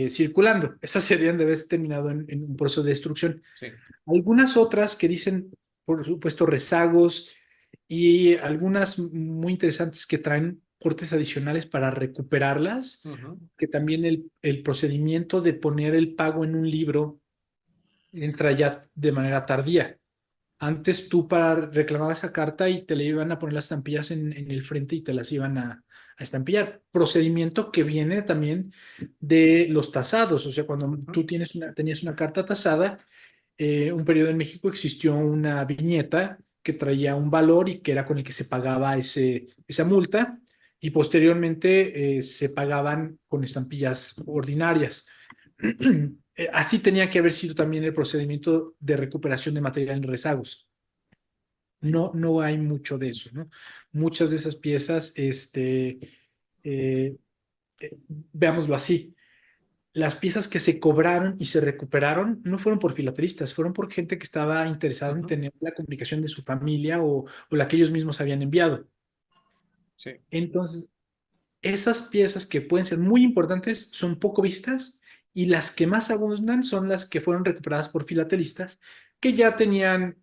circulando. Esas se debían de haber terminado en un proceso de destrucción. Sí. Algunas otras que dicen por supuesto, rezagos y algunas muy interesantes que traen cortes adicionales para recuperarlas, Ujú. que también el procedimiento de poner el pago en un libro entra ya de manera tardía. Antes tú para reclamar esa carta y te le iban a poner las estampillas en el frente y te las iban a estampillar. Procedimiento que viene también de los tasados. O sea, cuando Ujú. tú tenías una carta tasada, un periodo en México existió una viñeta que traía un valor y que era con el que se pagaba esa multa y posteriormente se pagaban con estampillas ordinarias. Así tenía que haber sido también el procedimiento de recuperación de material en rezagos. No, no hay mucho de eso, ¿no? Muchas de esas piezas, eh, veámoslo así, las piezas que se cobraron y se recuperaron no fueron por filatelistas, fueron por gente que estaba interesada en Ujú. tener la comunicación de su familia o la que ellos mismos habían enviado. Sí. Entonces, esas piezas que pueden ser muy importantes son poco vistas y las que más abundan son las que fueron recuperadas por filatelistas que ya tenían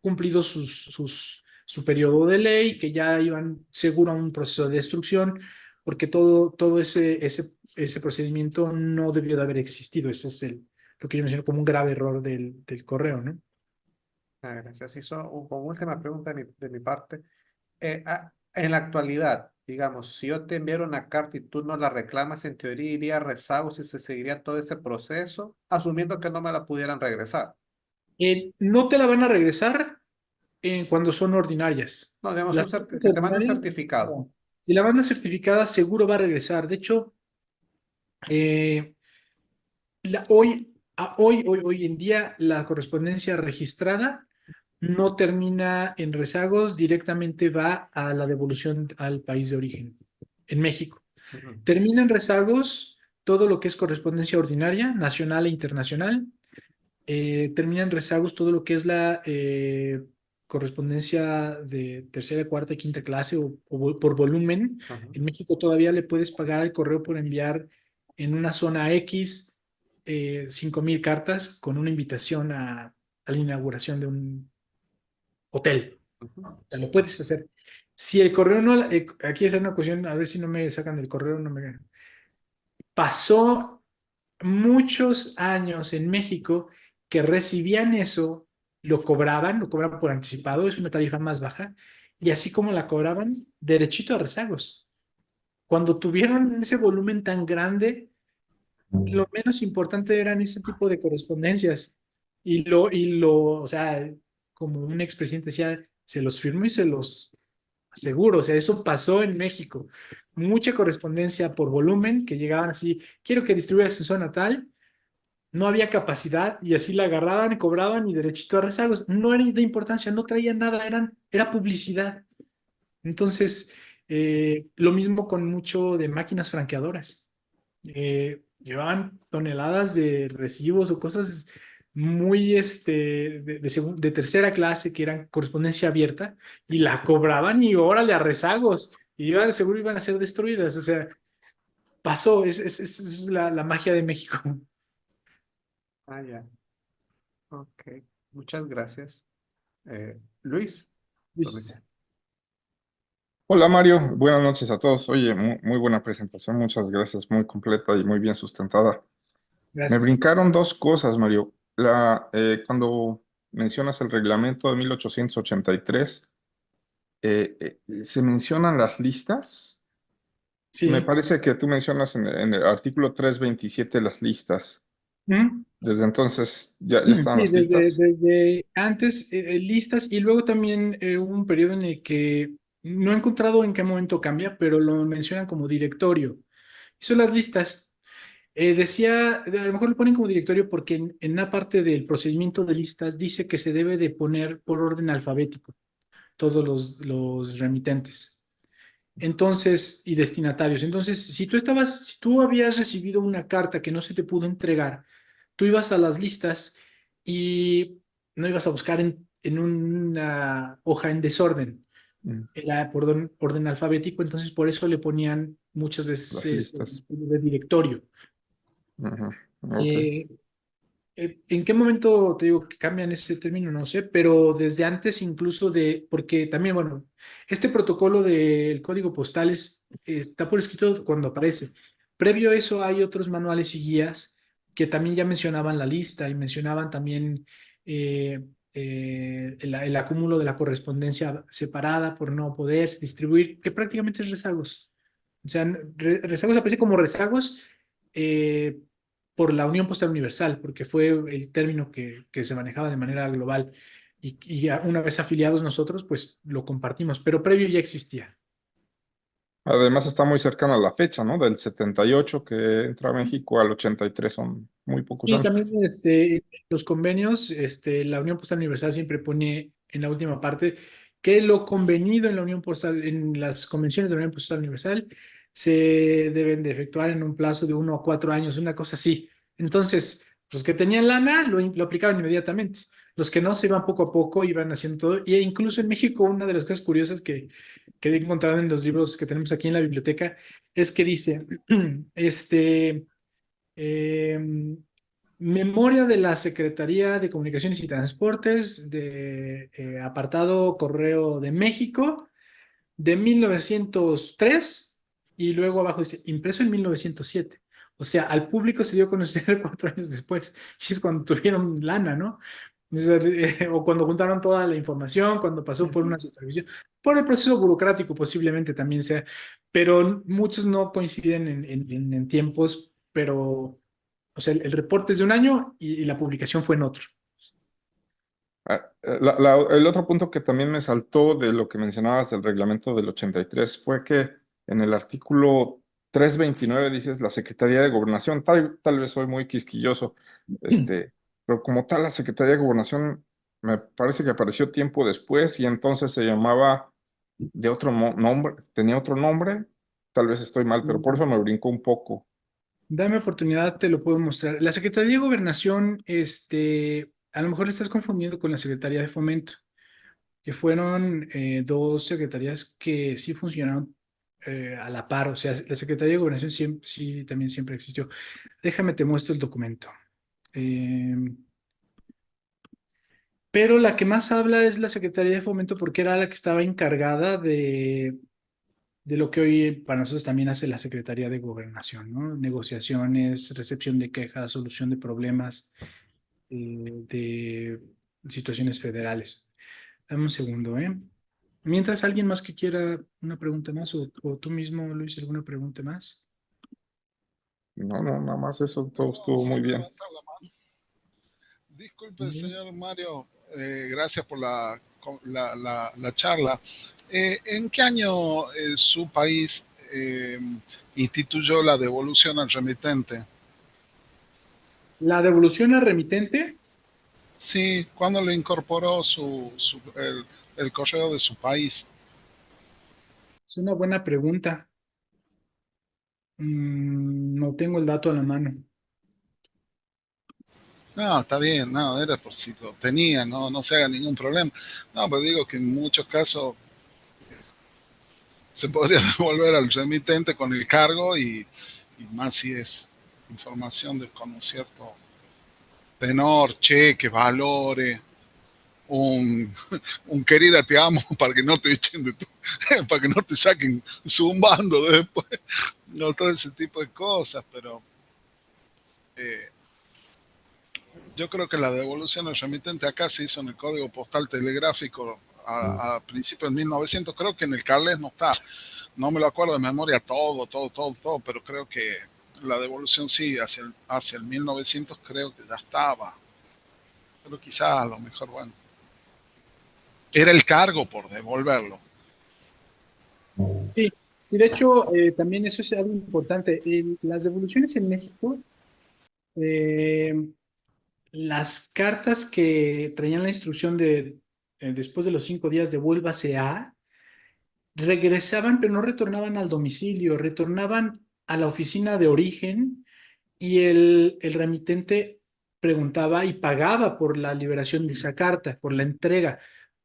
cumplido su periodo de ley, que ya iban seguro a un proceso de destrucción, porque todo ese procedimiento no debió de haber existido. Ese es lo que yo menciono como un grave error del correo, ¿no? Gracias. Como última pregunta de mi parte. En la actualidad, digamos, si yo te enviara una carta y tú no la reclamas, en teoría iría a rezagos y se seguiría todo ese proceso, asumiendo que no me la pudieran regresar. No te la van a regresar cuando son ordinarias. No, digamos, Las cartas que te mande un ordinarias, certificado. no. Si la banda certificada, seguro va a regresar. De hecho, eh, hoy en día, la correspondencia registrada no termina en rezagos, directamente va a la devolución al país de origen, en México. Ujú. Termina en rezagos todo lo que es correspondencia ordinaria, nacional e internacional. Termina en rezagos todo lo que es la correspondencia de tercera, cuarta y quinta clase o por volumen. Ajá. En México todavía le puedes pagar al correo por enviar en una zona X 5,000 cartas con una invitación a la inauguración de un hotel. Ujú. O sea, lo puedes hacer. Si el correo no, aquí es una cuestión, a ver si no me sacan del correo, no me... Pasó muchos años en México que recibían eso, lo cobraban por anticipado, es una tarifa más baja, y así como la cobraban, derechito a rezagos. Cuando tuvieron ese volumen tan grande, lo menos importante eran ese tipo de correspondencias. O sea, como un expresidente decía, se los firmo y se los aseguro. O sea, eso pasó en México. Mucha correspondencia por volumen que llegaban así, quiero que distribuyas en zona tal, no había capacidad y así la agarraban, cobraban y derechito a rezagos. No era de importancia, no traía nada, era publicidad. Entonces, lo mismo con mucho de máquinas franqueadoras. Llevaban toneladas de recibos o cosas muy de tercera clase que eran correspondencia abierta y la cobraban y órale a rezagos y seguro iban a ser destruidas. O sea, pasó, es la magia de México. Ah, ya. Ok. Muchas gracias. Luis, permíteme. Hola Mario, buenas noches a todos. Oye, muy buena presentación, muchas gracias, muy completa y muy bien sustentada. Me Gracias. brincaron dos cosas, Mario. Cuando mencionas el reglamento de 1883, ¿se mencionan las listas? Me Sí. parece que tú mencionas en el artículo 327 las listas. ¿Mm? Desde entonces ya estaban Sí, las desde, listas. desde antes listas y luego también hubo un periodo en el que no he encontrado en qué momento cambia, pero lo mencionan como directorio. Y son las listas. Decía, a lo mejor lo ponen como directorio porque en una parte del procedimiento de listas dice que se debe de poner por orden alfabético todos los remitentes. Entonces, y destinatarios. Entonces, si tú habías recibido una carta que no se te pudo entregar, tú ibas a las listas y no ibas a buscar en una hoja en desorden, Mm, era por orden alfabético, entonces por eso le ponían muchas veces las listas. de directorio. Ujú, ok. Eh, ¿En qué momento te digo que cambian ese término? No sé, pero desde antes incluso porque también, bueno, este protocolo del código postal está por escrito cuando aparece. Previo a eso hay otros manuales y guías que también ya mencionaban la lista y mencionaban también eh, el acúmulo de la correspondencia separada por no poderse distribuir, que prácticamente es rezagos. O sea, rezagos aparece como rezagos. eh, por la Unión Postal Universal, porque fue el término que se manejaba de manera global. Y una vez afiliados nosotros, pues lo compartimos, pero previo ya existía. Además está muy cercana a la fecha, ¿no? Del 78 que entra a México al 83, son muy pocos Sí, años. también los convenios, la Unión Postal Universal siempre pone en la última parte que lo convenido en la Unión Postal, en las convenciones de la Unión Postal Universal, se deben de efectuar en un plazo de 1 a 4 años, una cosa así. Entonces, los que tenían lana lo aplicaban inmediatamente. Los que no se iban poco a poco, iban haciendo todo. E incluso en México, una de las cosas curiosas que he encontrado en los libros que tenemos aquí en la biblioteca es que dice, eh, memoria de la Secretaría de Comunicaciones y Transportes, de apartado Correo de México, de 1903, y luego abajo dice, impreso en 1907. O sea, al público se dio a conocer 4 años después, y es cuando tuvieron lana, ¿no? O sea, o cuando juntaron toda la información, cuando pasó por una supervisión, por el proceso burocrático posiblemente también sea, pero muchos no coinciden en tiempos, pero, o sea, el reporte es de un año y la publicación fue en otro. El otro punto que también me saltó de lo que mencionabas del reglamento del 83 fue que en el artículo 329 dices la Secretaría de Gobernación. Tal vez soy muy quisquilloso, pero como tal la Secretaría de Gobernación me parece que apareció tiempo después y entonces se llamaba de otro nombre, tenía otro nombre. Tal vez estoy mal, pero por eso me brincó un poco. Dame oportunidad, te lo puedo mostrar. La Secretaría de Gobernación, a lo mejor le estás confundiendo con la Secretaría de Fomento, que fueron dos secretarías que sí funcionaron a la par. O sea, la Secretaría de Gobernación sí también siempre existió. Déjame te muestro el documento. Eh, pero la que más habla es la Secretaría de Fomento porque era la que estaba encargada de lo que hoy para nosotros también hace la Secretaría de Gobernación, ¿no? Negociaciones, recepción de quejas, solución de problemas, de situaciones federales. Dame un segundo, ¿eh? Mientras alguien más que quiera una pregunta más, o tú mismo, Luis, alguna pregunta más. No, no, nada más eso, todo estuvo muy bien. Disculpe, señor Mario, gracias por la charla. ¿En qué año su país instituyó la devolución al remitente? La devolución al remitente Sí, ¿cuándo lo incorporó el correo de su país? es una buena pregunta. No tengo el dato a la mano. No, está bien, no, era por si lo tenía, no, no se haga ningún problema. No, pero digo que en muchos casos se podría devolver al remitente con el cargo y más si es información con un cierto tenor, cheque, valores, un, un querida te amo para que no te echen para que no te saquen zumbando después, no todo ese tipo de cosas, pero eh, yo creo que la devolución del remitente acá se hizo en el código postal telegráfico a principios del 1900, creo que en el Carles no está, no me lo acuerdo de memoria todo, pero creo que la devolución sí, hacia el 1900 creo que ya estaba, pero quizá a lo mejor, bueno, era el cargo por devolverlo. Sí, sí, de hecho, también eso es algo importante. Las devoluciones en México, eh, las cartas que traían la instrucción de después de los 5 días devuélvase a, regresaban, pero no retornaban al domicilio, retornaban a la oficina de origen y el remitente preguntaba y pagaba por la liberación de esa carta, por la entrega,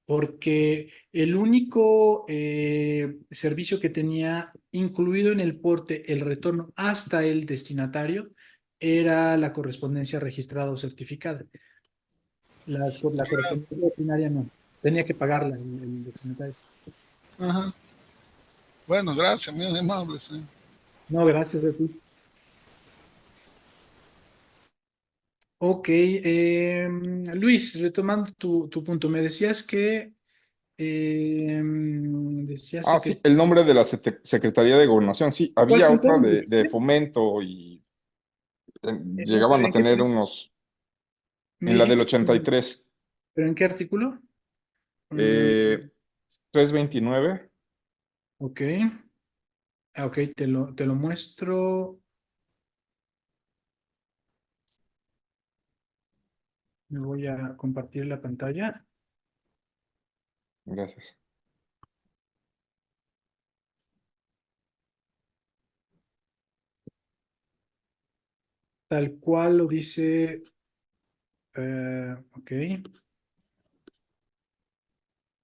porque el único servicio que tenía incluido en el porte el retorno hasta el destinatario era la correspondencia registrada o certificada. La correspondencia ordinaria no. Tenía que pagarla el destinatario. Ajá. Bueno, gracias, muy amable, sí. No, gracias a ti. Ok, Luis, retomando tu punto, me decías que decías Ah, sí, el nombre de la Secretaría de Gobernación, sí, ¿Cuál había punto otra me de dijiste? Fomento y ¿Pero llegaban a en qué tener punto? unos, Me en la del dijiste, 83, ¿pero en qué artículo? Mm, eh, 329. ok, ok, te lo muestro. Me voy a compartir la pantalla. Gracias. Tal cual lo dice. Ok.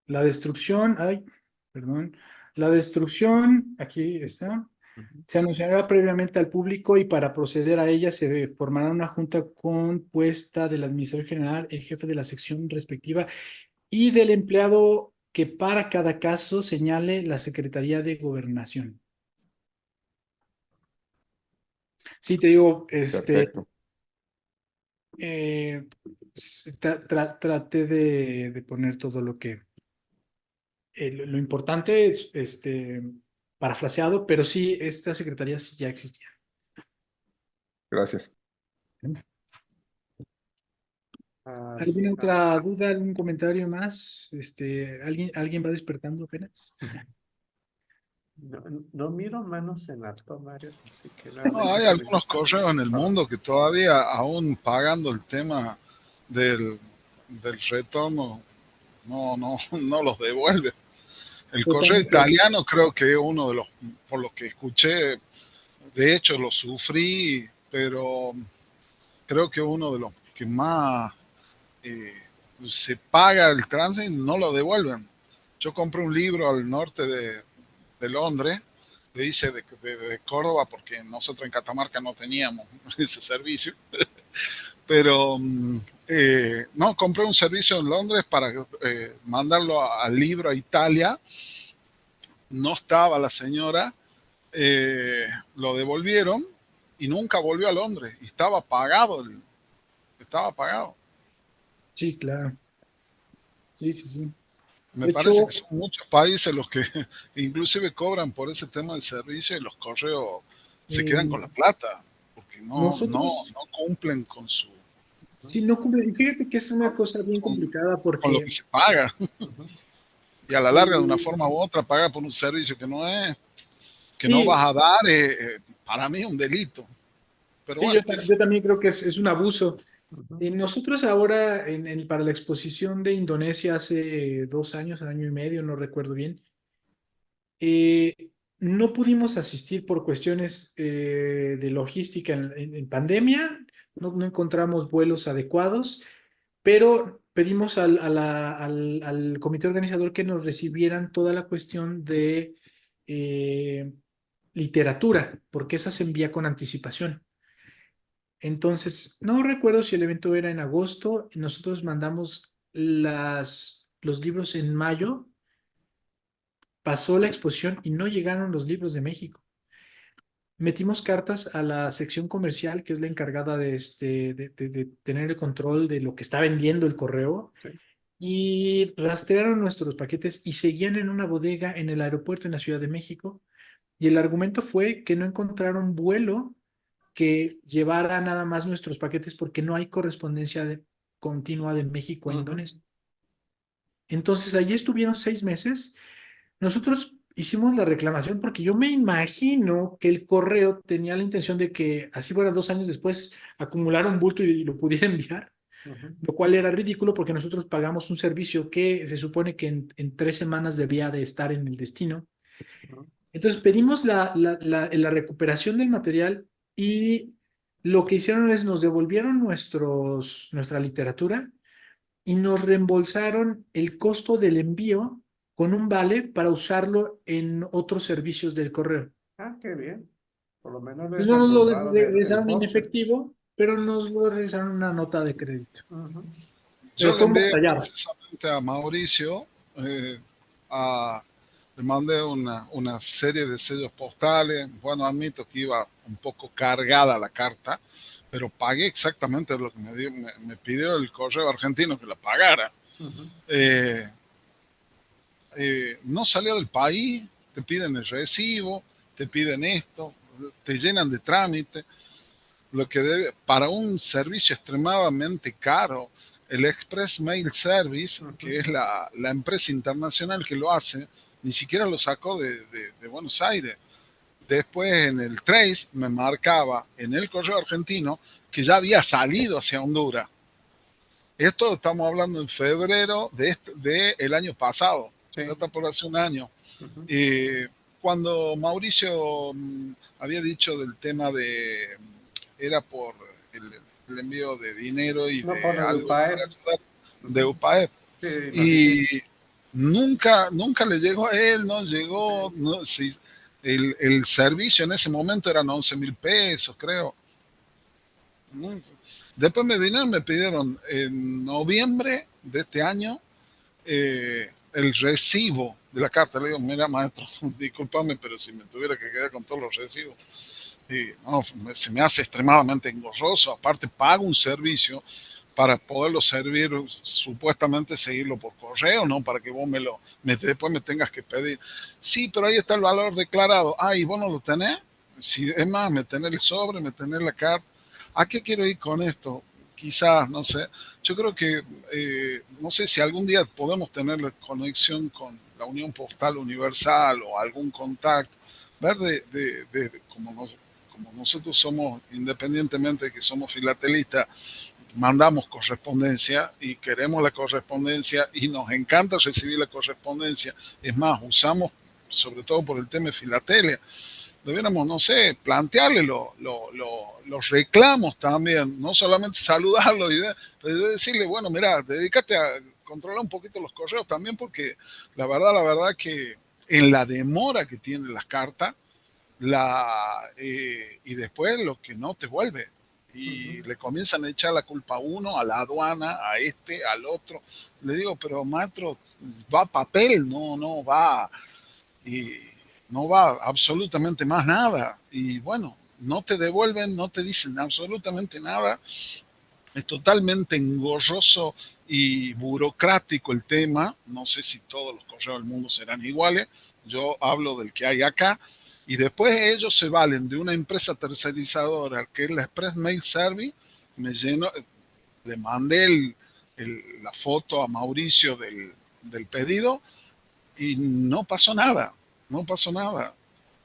La destrucción, ay, perdón. La destrucción, aquí está. Ujú. Se anunciará previamente al público y para proceder a ella se formará una junta compuesta del administrador general, el jefe de la sección respectiva y del empleado que para cada caso señale la Secretaría de Gobernación. Sí, te digo, Perfecto. eh, traté de poner todo lo que, lo importante, parafraseado, pero sí, esta secretaría sí ya existía. Gracias. Ah, ¿Alguna ah, otra duda, algún comentario más? ¿Alguien va despertando apenas? no, no miro manos en alto, Mario, así que No, nuevamente hay algunos solicitando. correos en el Perdón. mundo que todavía, aún pagando el tema del, del retorno, no los devuelven. El correo Totalmente. italiano creo que es uno de los, por lo que escuché, de hecho lo sufrí, pero creo que es uno de los que más eh, se paga el tránsito y no lo devuelven. Yo compré un libro al norte de Londres, lo hice de Córdoba porque nosotros en Catamarca no teníamos ese servicio, pero no, compré un servicio en Londres para mandarlo al libro a Italia, no estaba la señora, eh, lo devolvieron y nunca volvió a Londres, y estaba pagado, estaba pagado. Sí, claro. Sí, sí, sí. Me De parece hecho, que son muchos países los que inclusive cobran por ese tema del servicio y los correos se quedan eh, con la plata porque nosotros no cumplen con su sí no cumple. Y fíjate que es una cosa bien con, complicada con lo que porque se paga Ujú. y a la larga de una eh, forma u otra paga por un servicio que no sí, vas a dar, para mí es un delito. Pero sí, bueno, qué sé yo también creo que es un abuso. Ujú. Nosotros ahora, para la exposición de Indonesia hace 2 años, año y medio, no recuerdo bien, eh, no pudimos asistir por cuestiones de logística en pandemia, no encontramos vuelos adecuados, pero pedimos al comité organizador que nos recibieran toda la cuestión de eh, literatura, porque esa se envía con anticipación. Entonces, no recuerdo si el evento era en agosto, y nosotros mandamos los libros en mayo, pasó la exposición y no llegaron los libros de México. Metimos cartas a la sección comercial, que es la encargada de tener el control de lo que está vendiendo el correo, Sí. y rastrearon nuestros paquetes y seguían en una bodega en el aeropuerto en la Ciudad de México. Y el argumento fue que no encontraron vuelo que llevara nada más nuestros paquetes porque no hay correspondencia continua de México a Ujú. Indonesia. Entonces, allí estuvieron 6 meses. Nosotros hicimos la reclamación porque yo me imagino que el correo tenía la intención de que así fuera 2 años después acumulara un bulto y lo pudiera enviar, Ujú. lo cual era ridículo porque nosotros pagamos un servicio que se supone que en 3 semanas debía de estar en el destino. Ujú. Entonces pedimos la recuperación del material y lo que hicieron es nos devolvieron nuestra literatura y nos reembolsaron el costo del envío con un vale para usarlo en otros servicios del correo. Ah, qué bien. Por lo menos Pues no nos lo desembolsaron el regresaron en importe. efectivo, pero nos lo regresaron en una nota de crédito. Ujú. Pero Yo le fue un envié batallado. precisamente a Mauricio, le mandé una serie de sellos postales. Bueno, admito que iba un poco cargada la carta, pero pagué exactamente lo que me pidió el correo argentino que la pagara. Ujú. No salió del país, te piden el recibo, te piden esto, te llenan de trámite, lo que debe, para un servicio extremadamente caro, el Express Mail Service, que es la empresa internacional que lo hace, ni siquiera lo sacó de Buenos Aires. Después en el Trace me marcaba en el correo argentino que ya había salido hacia Honduras. Esto estamos hablando en febrero de el año pasado, Sí. ya está por hace un año. Ujú. Cuando Mauricio había dicho del tema era por el envío de dinero y No, de por el algo para UPAE. ayudar de Ujú. UPAEP. Sí, nos Y hicimos. nunca le llegó a él, no llegó, no, sí, el servicio en ese momento eran 11,000 pesos, creo. Después me pidieron en noviembre de este año el recibo de la carta. Le digo, mira, maestro, discúlpame, pero si me tuviera que quedar con todos los recibos, no, se me hace extremadamente engorroso. Aparte, pago un servicio para poderlo servir, supuestamente seguirlo por correo, ¿no? Para que vos después me tengas que pedir. Sí, pero ahí está el valor declarado. Ah, ¿y vos no lo tenés? Si, es más, me tenés el sobre, me tenés la carta. ¿A qué quiero ir con esto? Quizás, no sé. Yo creo que, no sé si algún día podemos tener la conexión con la Unión Postal Universal o algún contacto, ver como nosotros somos, independientemente de que somos filatelistas, mandamos correspondencia y queremos la correspondencia y nos encanta recibir la correspondencia. Es más, usamos, sobre todo por el tema de filatelia, debiéramos, no sé, plantearle los reclamos también, no solamente saludarlo pero decirle, bueno, mira, dedícate a controlar un poquito los correos también, porque la verdad que en la demora que tienen las cartas, y después lo que no te vuelve. Y le comienzan a echar la culpa a uno, a la aduana, a este, al otro. Le digo, pero maestro, va papel, no va, y no va absolutamente más nada. Y bueno, no te devuelven, no te dicen absolutamente nada. Es totalmente engorroso y burocrático el tema. No sé si todos los correos del mundo serán iguales. Yo hablo del que hay acá. Y después ellos se valen de una empresa tercerizadora que es la Express Mail Service. Le mandé la foto a Mauricio del pedido y no pasó nada. No pasó nada.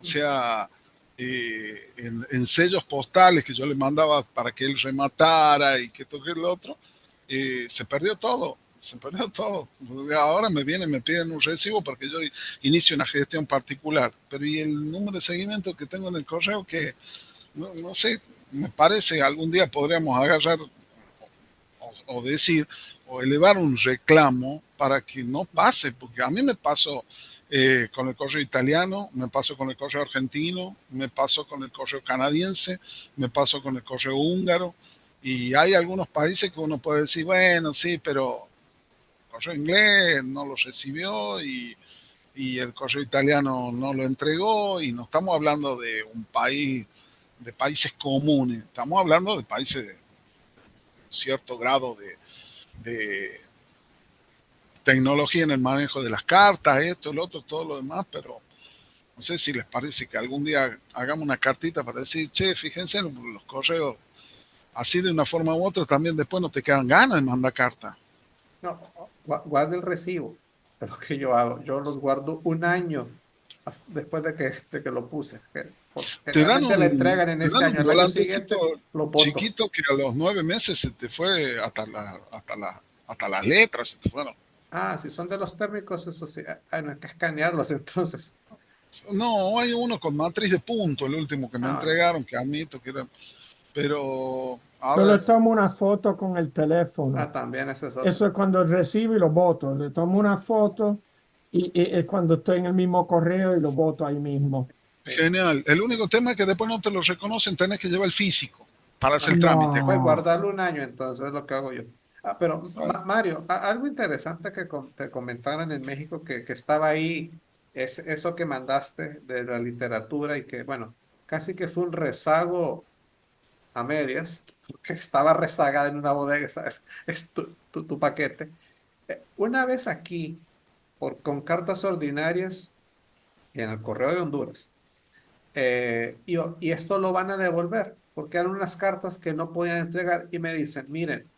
O sea, en sellos postales que yo le mandaba para que él rematara y que toque el otro, se perdió todo. Se perdió todo. Ahora me piden un recibo para que yo inicie una gestión particular. Pero ¿y el número de seguimiento que tengo en el correo? Que no sé, me parece algún día podríamos agarrar o decir o elevar un reclamo para que no pase, porque a mí me pasó con el correo italiano, me pasó con el correo argentino, me pasó con el correo canadiense, me pasó con el correo húngaro, y hay algunos países que uno puede decir, bueno, sí, pero el correo inglés no lo recibió y el correo italiano no lo entregó, y no estamos hablando de un país, de países comunes, estamos hablando de países de cierto grado de tecnología en el manejo de las cartas, esto, el otro, todo lo demás, pero no sé si les parece que algún día hagamos una cartita para decir, che, fíjense en los correos, así de una forma u otra, también después no te quedan ganas de mandar carta. No, guarda el recibo de lo que yo hago. Yo los guardo un año después de que lo puse. Te dan Generalmente la entregan en te ese dan año. un Al año volantecito siguiente lo voto. chiquito que a los 9 meses se te fue hasta las letras, se te fueron. Ah, si son de los térmicos, eso sí. No hay que escanearlos entonces. No, hay uno con matriz de punto, el último que me Ah, bueno, sí. entregaron, que admito que era, pero a Yo le ver, tomo una foto con el teléfono. También ese es otro. Eso es cuando recibo y lo voto. Le tomo una foto y es cuando estoy en el mismo correo y lo voto ahí mismo. Genial. El único tema es que después no te lo reconocen, tenés que llevar el físico para hacer el trámite. Pues No. guardarlo un año, entonces es lo que hago yo. Pero Ah, Mario, algo interesante que te comentaron en México que estaba ahí, es eso que mandaste de la literatura y que, bueno, casi que fue un rezago a medias, porque estaba rezagada en una bodega, ¿sabes? Es tu paquete. Una vez aquí, con cartas ordinarias en el correo de Honduras, y esto lo van a devolver, porque eran unas cartas que no podían entregar y me dicen, miren,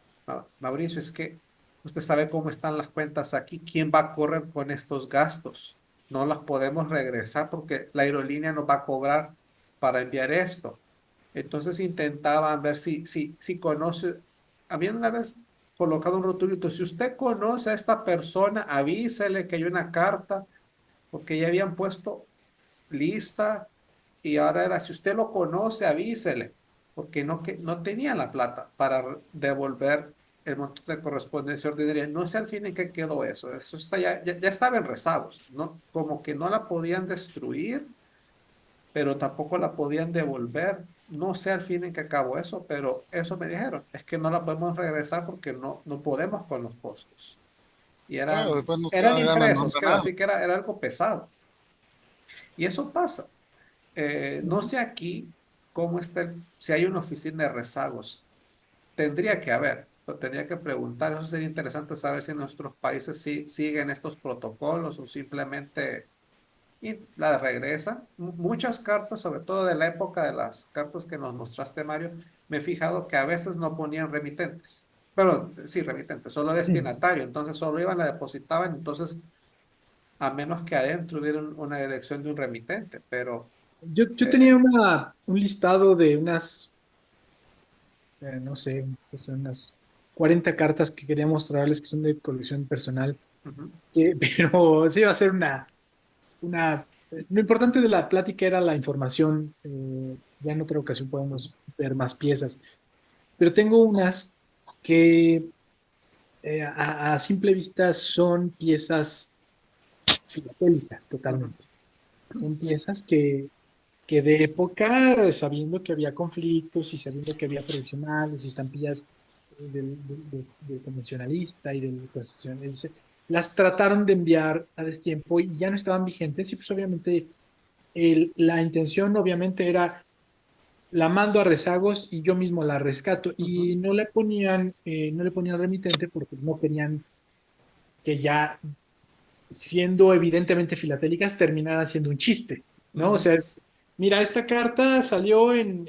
Mauricio, es que usted sabe cómo están las cuentas aquí, ¿quién va a correr con estos gastos? No las podemos regresar porque la aerolínea nos va a cobrar para enviar esto. Entonces intentaban ver si conoce, habían una vez colocado un rotulito, si usted conoce a esta persona, avísele que hay una carta, porque ya habían puesto lista y ahora era, si usted lo conoce, avísele, porque no tenía la plata para devolver el montón de correspondencia ordinaria. No sé al fin en qué quedó eso. Eso está ya estaba en rezagos, ¿no? Como que no la podían destruir, pero tampoco la podían devolver. No sé al fin en qué acabó eso, pero eso me dijeron. Es que no la podemos regresar porque no podemos con los costos. Y claro, eran, después no te eran da ganas de impresos, mandar creo, nada. así que era algo pesado. Y eso pasa. No sé aquí cómo está, si hay una oficina de rezagos. Tendría que haber, pero tendría que preguntar. Eso sería interesante saber si en nuestros países siguen estos protocolos o simplemente la regresan. Muchas cartas, sobre todo de la época de las cartas que nos mostraste, Mario, me he fijado que a veces no ponían remitentes. Pero sí, remitentes, solo Sí. destinatario. Entonces solo iban, la depositaban. Entonces, a menos que adentro hubiera una dirección de un remitente. Pero Yo eh, tenía un listado de unas, no sé, pues unas 40 cartas que quería mostrarles que son de colección personal, ujú, pero sí iba a ser una... Lo importante de la plática era la información. Ya en otra ocasión podemos ver más piezas, pero tengo unas que a simple vista son piezas filatélicas ujú, totalmente. Son piezas que de época, sabiendo que había conflictos y sabiendo que había provisionales y estampillas del convencionalista y del constitucionalista, las trataron de enviar a destiempo y ya no estaban vigentes y pues obviamente la intención obviamente era la mando a rezagos y yo mismo la rescato ujú, y no le ponían remitente porque no querían que ya siendo evidentemente filatélicas, terminara siendo un chiste, ¿no? O ujú, sea, mira, esta carta salió en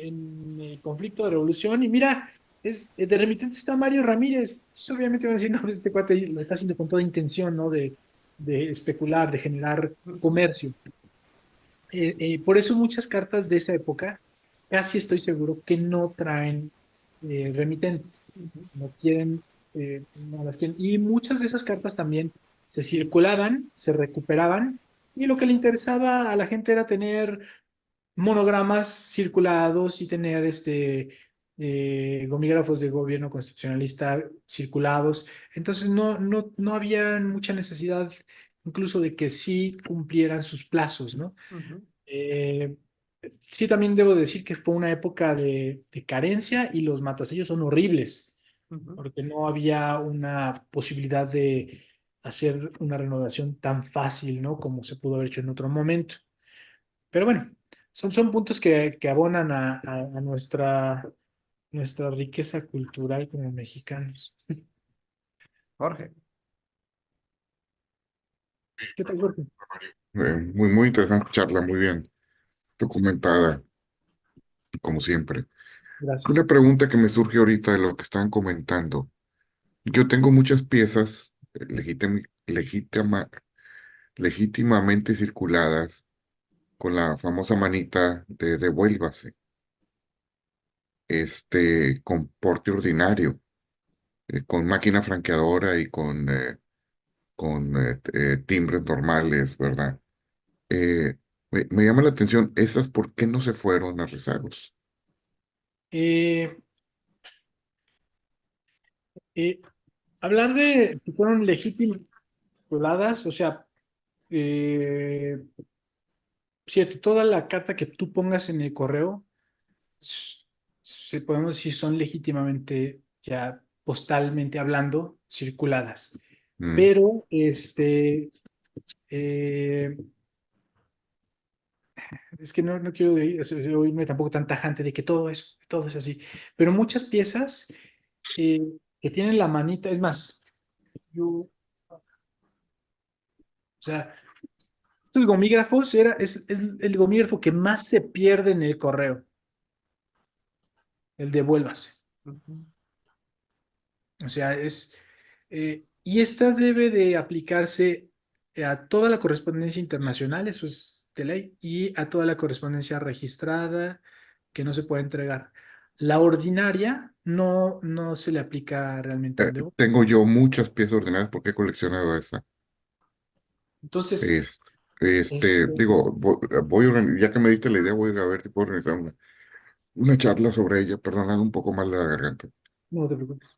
el conflicto de revolución y mira, de remitente está Mario Ramírez. Pues, obviamente van a decir, no, pues este cuate lo está haciendo con toda intención, ¿no? De especular, de generar ujú, comercio. Por eso muchas cartas de esa época, casi estoy seguro que no traen remitentes, ujú, no quieren, no las quieren. Y muchas de esas cartas también se circulaban, se recuperaban, y lo que le interesaba a la gente era tener monogramas circulados y tener gomígrafos de gobierno constitucionalista circulados. Entonces no había mucha necesidad incluso de que sí cumplieran sus plazos, ¿no? ujú, Eh, sí, también debo decir que fue una época de carencia y los matasellos son horribles, ujú. porque no había una posibilidad de hacer una renovación tan fácil, ¿no? Como se pudo haber hecho en otro momento. Pero bueno, son puntos que abonan a nuestra riqueza cultural como mexicanos. Jorge. ¿Qué tal, Jorge? Muy interesante charla, muy bien documentada, como siempre. Gracias. Una pregunta que me surge ahorita de lo que están comentando. Yo tengo muchas piezas legítimamente circuladas con la famosa manita de devuélvase, con porte ordinario, con máquina franqueadora y con timbres normales, ¿verdad? Eh, me llama la atención, ¿esas por qué no se fueron a rezagos? Eh, eh, Hablar de que fueron legítimas, o sea, eh, cierto, toda la carta que tú pongas en el correo, se podemos decir, son legítimamente, ya postalmente hablando, circuladas. Mm. Pero, es que no quiero oírme tampoco tan tajante de que todo es así. Pero muchas piezas que tienen la manita, es más, o sea, estos gomígrafos es el gomígrafo que más se pierde en el correo, el devuélvase. Ujú. O sea, y esta debe de aplicarse a toda la correspondencia internacional, eso es de ley, y a toda la correspondencia registrada que no se puede entregar. La ordinaria no se le aplica realmente un deber. Tengo yo muchas piezas ordenadas porque he coleccionado esa. Entonces, Es- digo, ya que me diste la idea, voy a ir a ver si puedo organizar una charla sobre ella, perdonad un poco más la garganta. no te preocupes.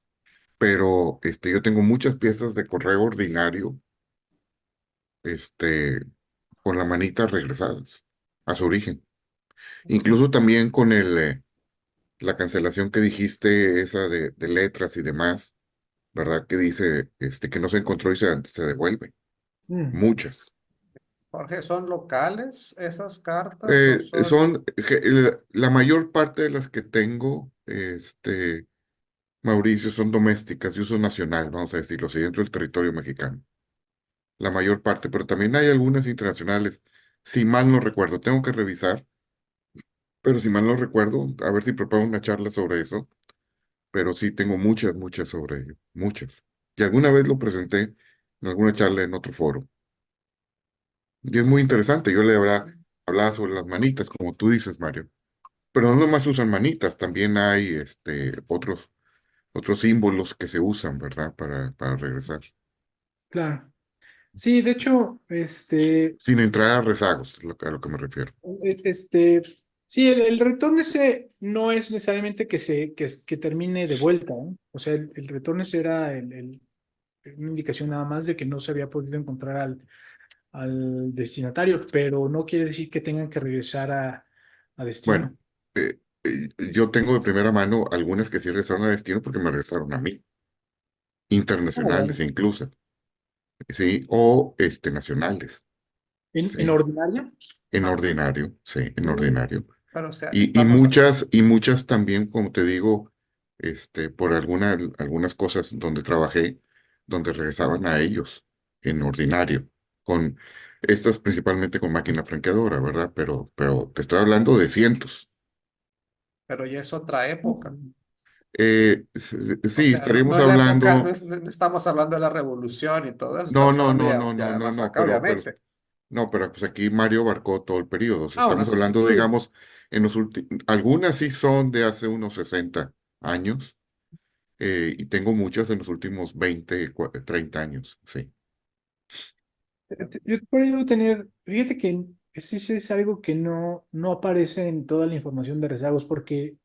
Pero yo tengo muchas piezas de correo ordinario, este, con la manita regresadas a su origen. Incluso también con la cancelación que dijiste, esa de letras y demás, ¿verdad? Que dice que no se encontró y se devuelve. Mm. Muchas. Jorge, ¿son locales esas cartas o son? La mayor parte de las que tengo, Mauricio, son domésticas de uso nacional, vamos a decirlo así, dentro del territorio mexicano. La mayor parte, pero también hay algunas internacionales, si mal no recuerdo, tengo que revisar, pero si mal no recuerdo, a ver si preparo una charla sobre eso, pero sí tengo muchas, muchas sobre ello, muchas. Y alguna vez lo presenté en alguna charla en otro foro. Y es muy interesante, yo le hablaba sobre las manitas, como tú dices, Mario. Pero no nomás usan manitas, también hay otros símbolos que se usan, ¿verdad? Para regresar. Claro. Sí, de hecho, Sin entrar a rezagos, es a lo que me refiero. este, sí, el retorno ese no es necesariamente que termine de vuelta, ¿no? O sea, el retorno ese era una indicación nada más de que no se había podido encontrar al destinatario, pero no quiere decir que tengan que regresar a Bueno, destino. yo tengo de primera mano algunas que sí regresaron a destino porque me regresaron a mí, Ah, bueno. internacionales incluso, ¿sí? O nacionales, ¿En ¿sí? ordinaria? En ordinario, sí, en Mm. ordinario. Pero o sea, Y muchas también, como te digo, por algunas cosas donde trabajé, donde regresaban a ellos en ordinario, con estas principalmente con máquina franqueadora, ¿verdad? Pero te estoy hablando de cientos. pero ya es otra época. O Sí, sea, no estaríamos es la época, hablando, no estamos hablando de la revolución y todo eso, no, estamos no, hablando no, ya, no, no, ya no, más no, acá, obviamente. no, pero pues aquí Mario abarcó todo el periodo. O sea, Ah, bueno, estamos eso sí. hablando, Sí. digamos, algunas sí son de hace unos 60 años, y tengo muchas en los últimos 20, 30 años, sí. Yo por ahí debo tener, fíjate que ese sí es algo que no aparece en toda la información de rezagos porque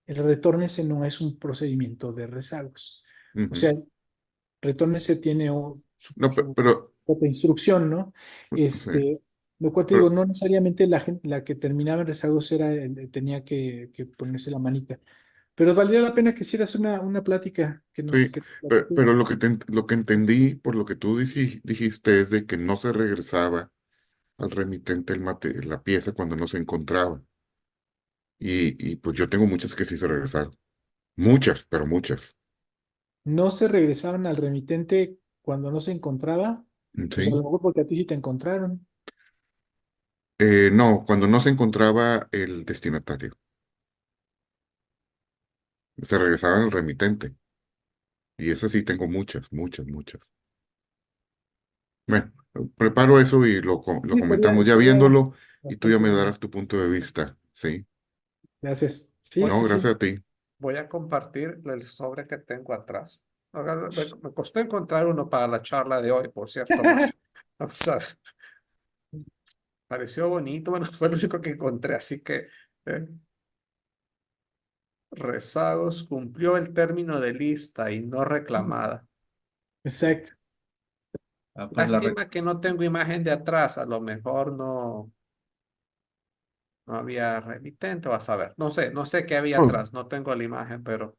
el retórnese no es un procedimiento de rezagos. O Ujú. sea, retórnese tiene No, su pero, propia instrucción, ¿no? sí, Lo cual te digo, pero, no necesariamente la que terminaba en rezagos tenía que ponerse la manita. Pero valdría la pena que hicieras una plática que sí, nos... pero lo que entendí por lo que tú dijiste es de que no se regresaba al remitente la pieza cuando no se encontraba. Y pues yo tengo muchas que sí se regresaron. Muchas, pero muchas. No se regresaban al remitente cuando no se encontraba, pues a lo Sí. mejor porque a ti sí te encontraron. No, cuando no se encontraba el destinatario. Se regresaban al remitente. Y esas sí tengo muchas, muchas, muchas. Bueno, preparo eso y lo Sí, comentamos ya estaría viéndolo y tú ya bastante me bueno. darás tu punto de vista. Sí. Gracias. Sí, Voy, sí, No, sí. gracias a ti. voy a compartir el sobre que tengo atrás. Me costó encontrar uno para la charla de hoy, por cierto, Mario. Vamos a ver. Pareció bonito, bueno, fue lo único que encontré, así que eh, rezagos cumplió el término de lista y no reclamada. Exacto. Ah, pues Lástima que no tengo imagen de atrás, a lo mejor no. No había remitente, vas a ver. No sé qué había Oh. atrás, no tengo la imagen, pero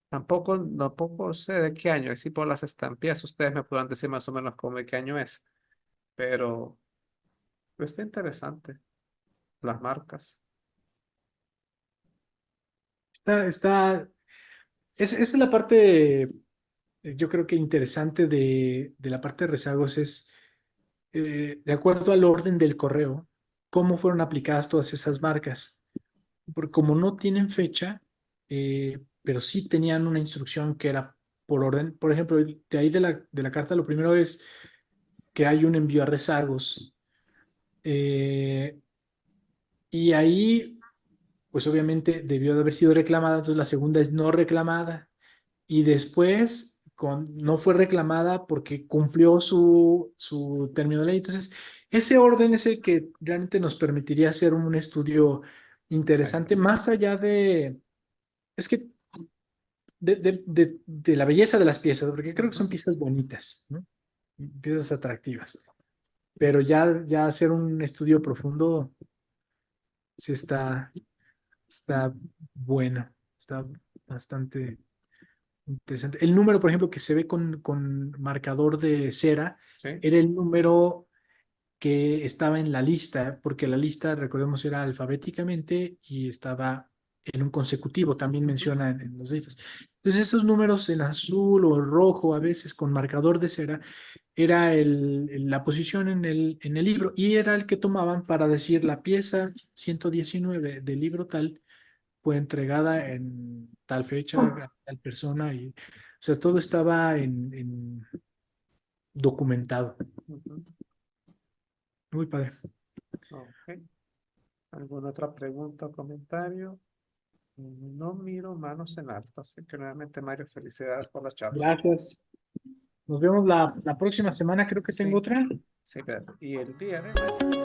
tampoco sé de qué año. Y si por las estampillas ustedes me puedan decir más o menos cómo de qué año es. Pero está interesante. Las marcas. Esa es la parte, yo creo que interesante de la parte de rezagos es, de acuerdo al orden del correo, cómo fueron aplicadas todas esas marcas. Porque como no tienen fecha, pero sí tenían una instrucción que era por orden. Por ejemplo, de ahí de la carta, lo primero es que hay un envío a rezagos. eh, y ahí, pues obviamente debió de haber sido reclamada, entonces la segunda es no reclamada. Y después no fue reclamada porque cumplió su término de ley. Entonces, ese orden es el que realmente nos permitiría hacer un estudio interesante, más allá es que de la belleza de las piezas, porque creo que son piezas bonitas, ¿no? Piezas atractivas. Pero ya hacer un estudio profundo sí está bueno, está bastante interesante. El número, por ejemplo, que se ve con marcador de cera, ¿Sí? era el número que estaba en la lista, porque la lista, recordemos, era alfabéticamente y estaba en un consecutivo, también menciona en los listas. Entonces, esos números en azul o rojo, a veces con marcador de cera, era la posición en el libro y era el que tomaban para decir la pieza 119 del libro tal fue entregada en tal fecha a tal persona y, o sea, todo estaba documentado. Ujú. Muy padre. Ok. ¿Alguna otra pregunta o comentario? No miro manos en alto, así que nuevamente, Mario, felicidades por la charla. Gracias. Nos vemos la próxima semana, creo que tengo Sí, otra. sí, espérate. Y el día de mañana.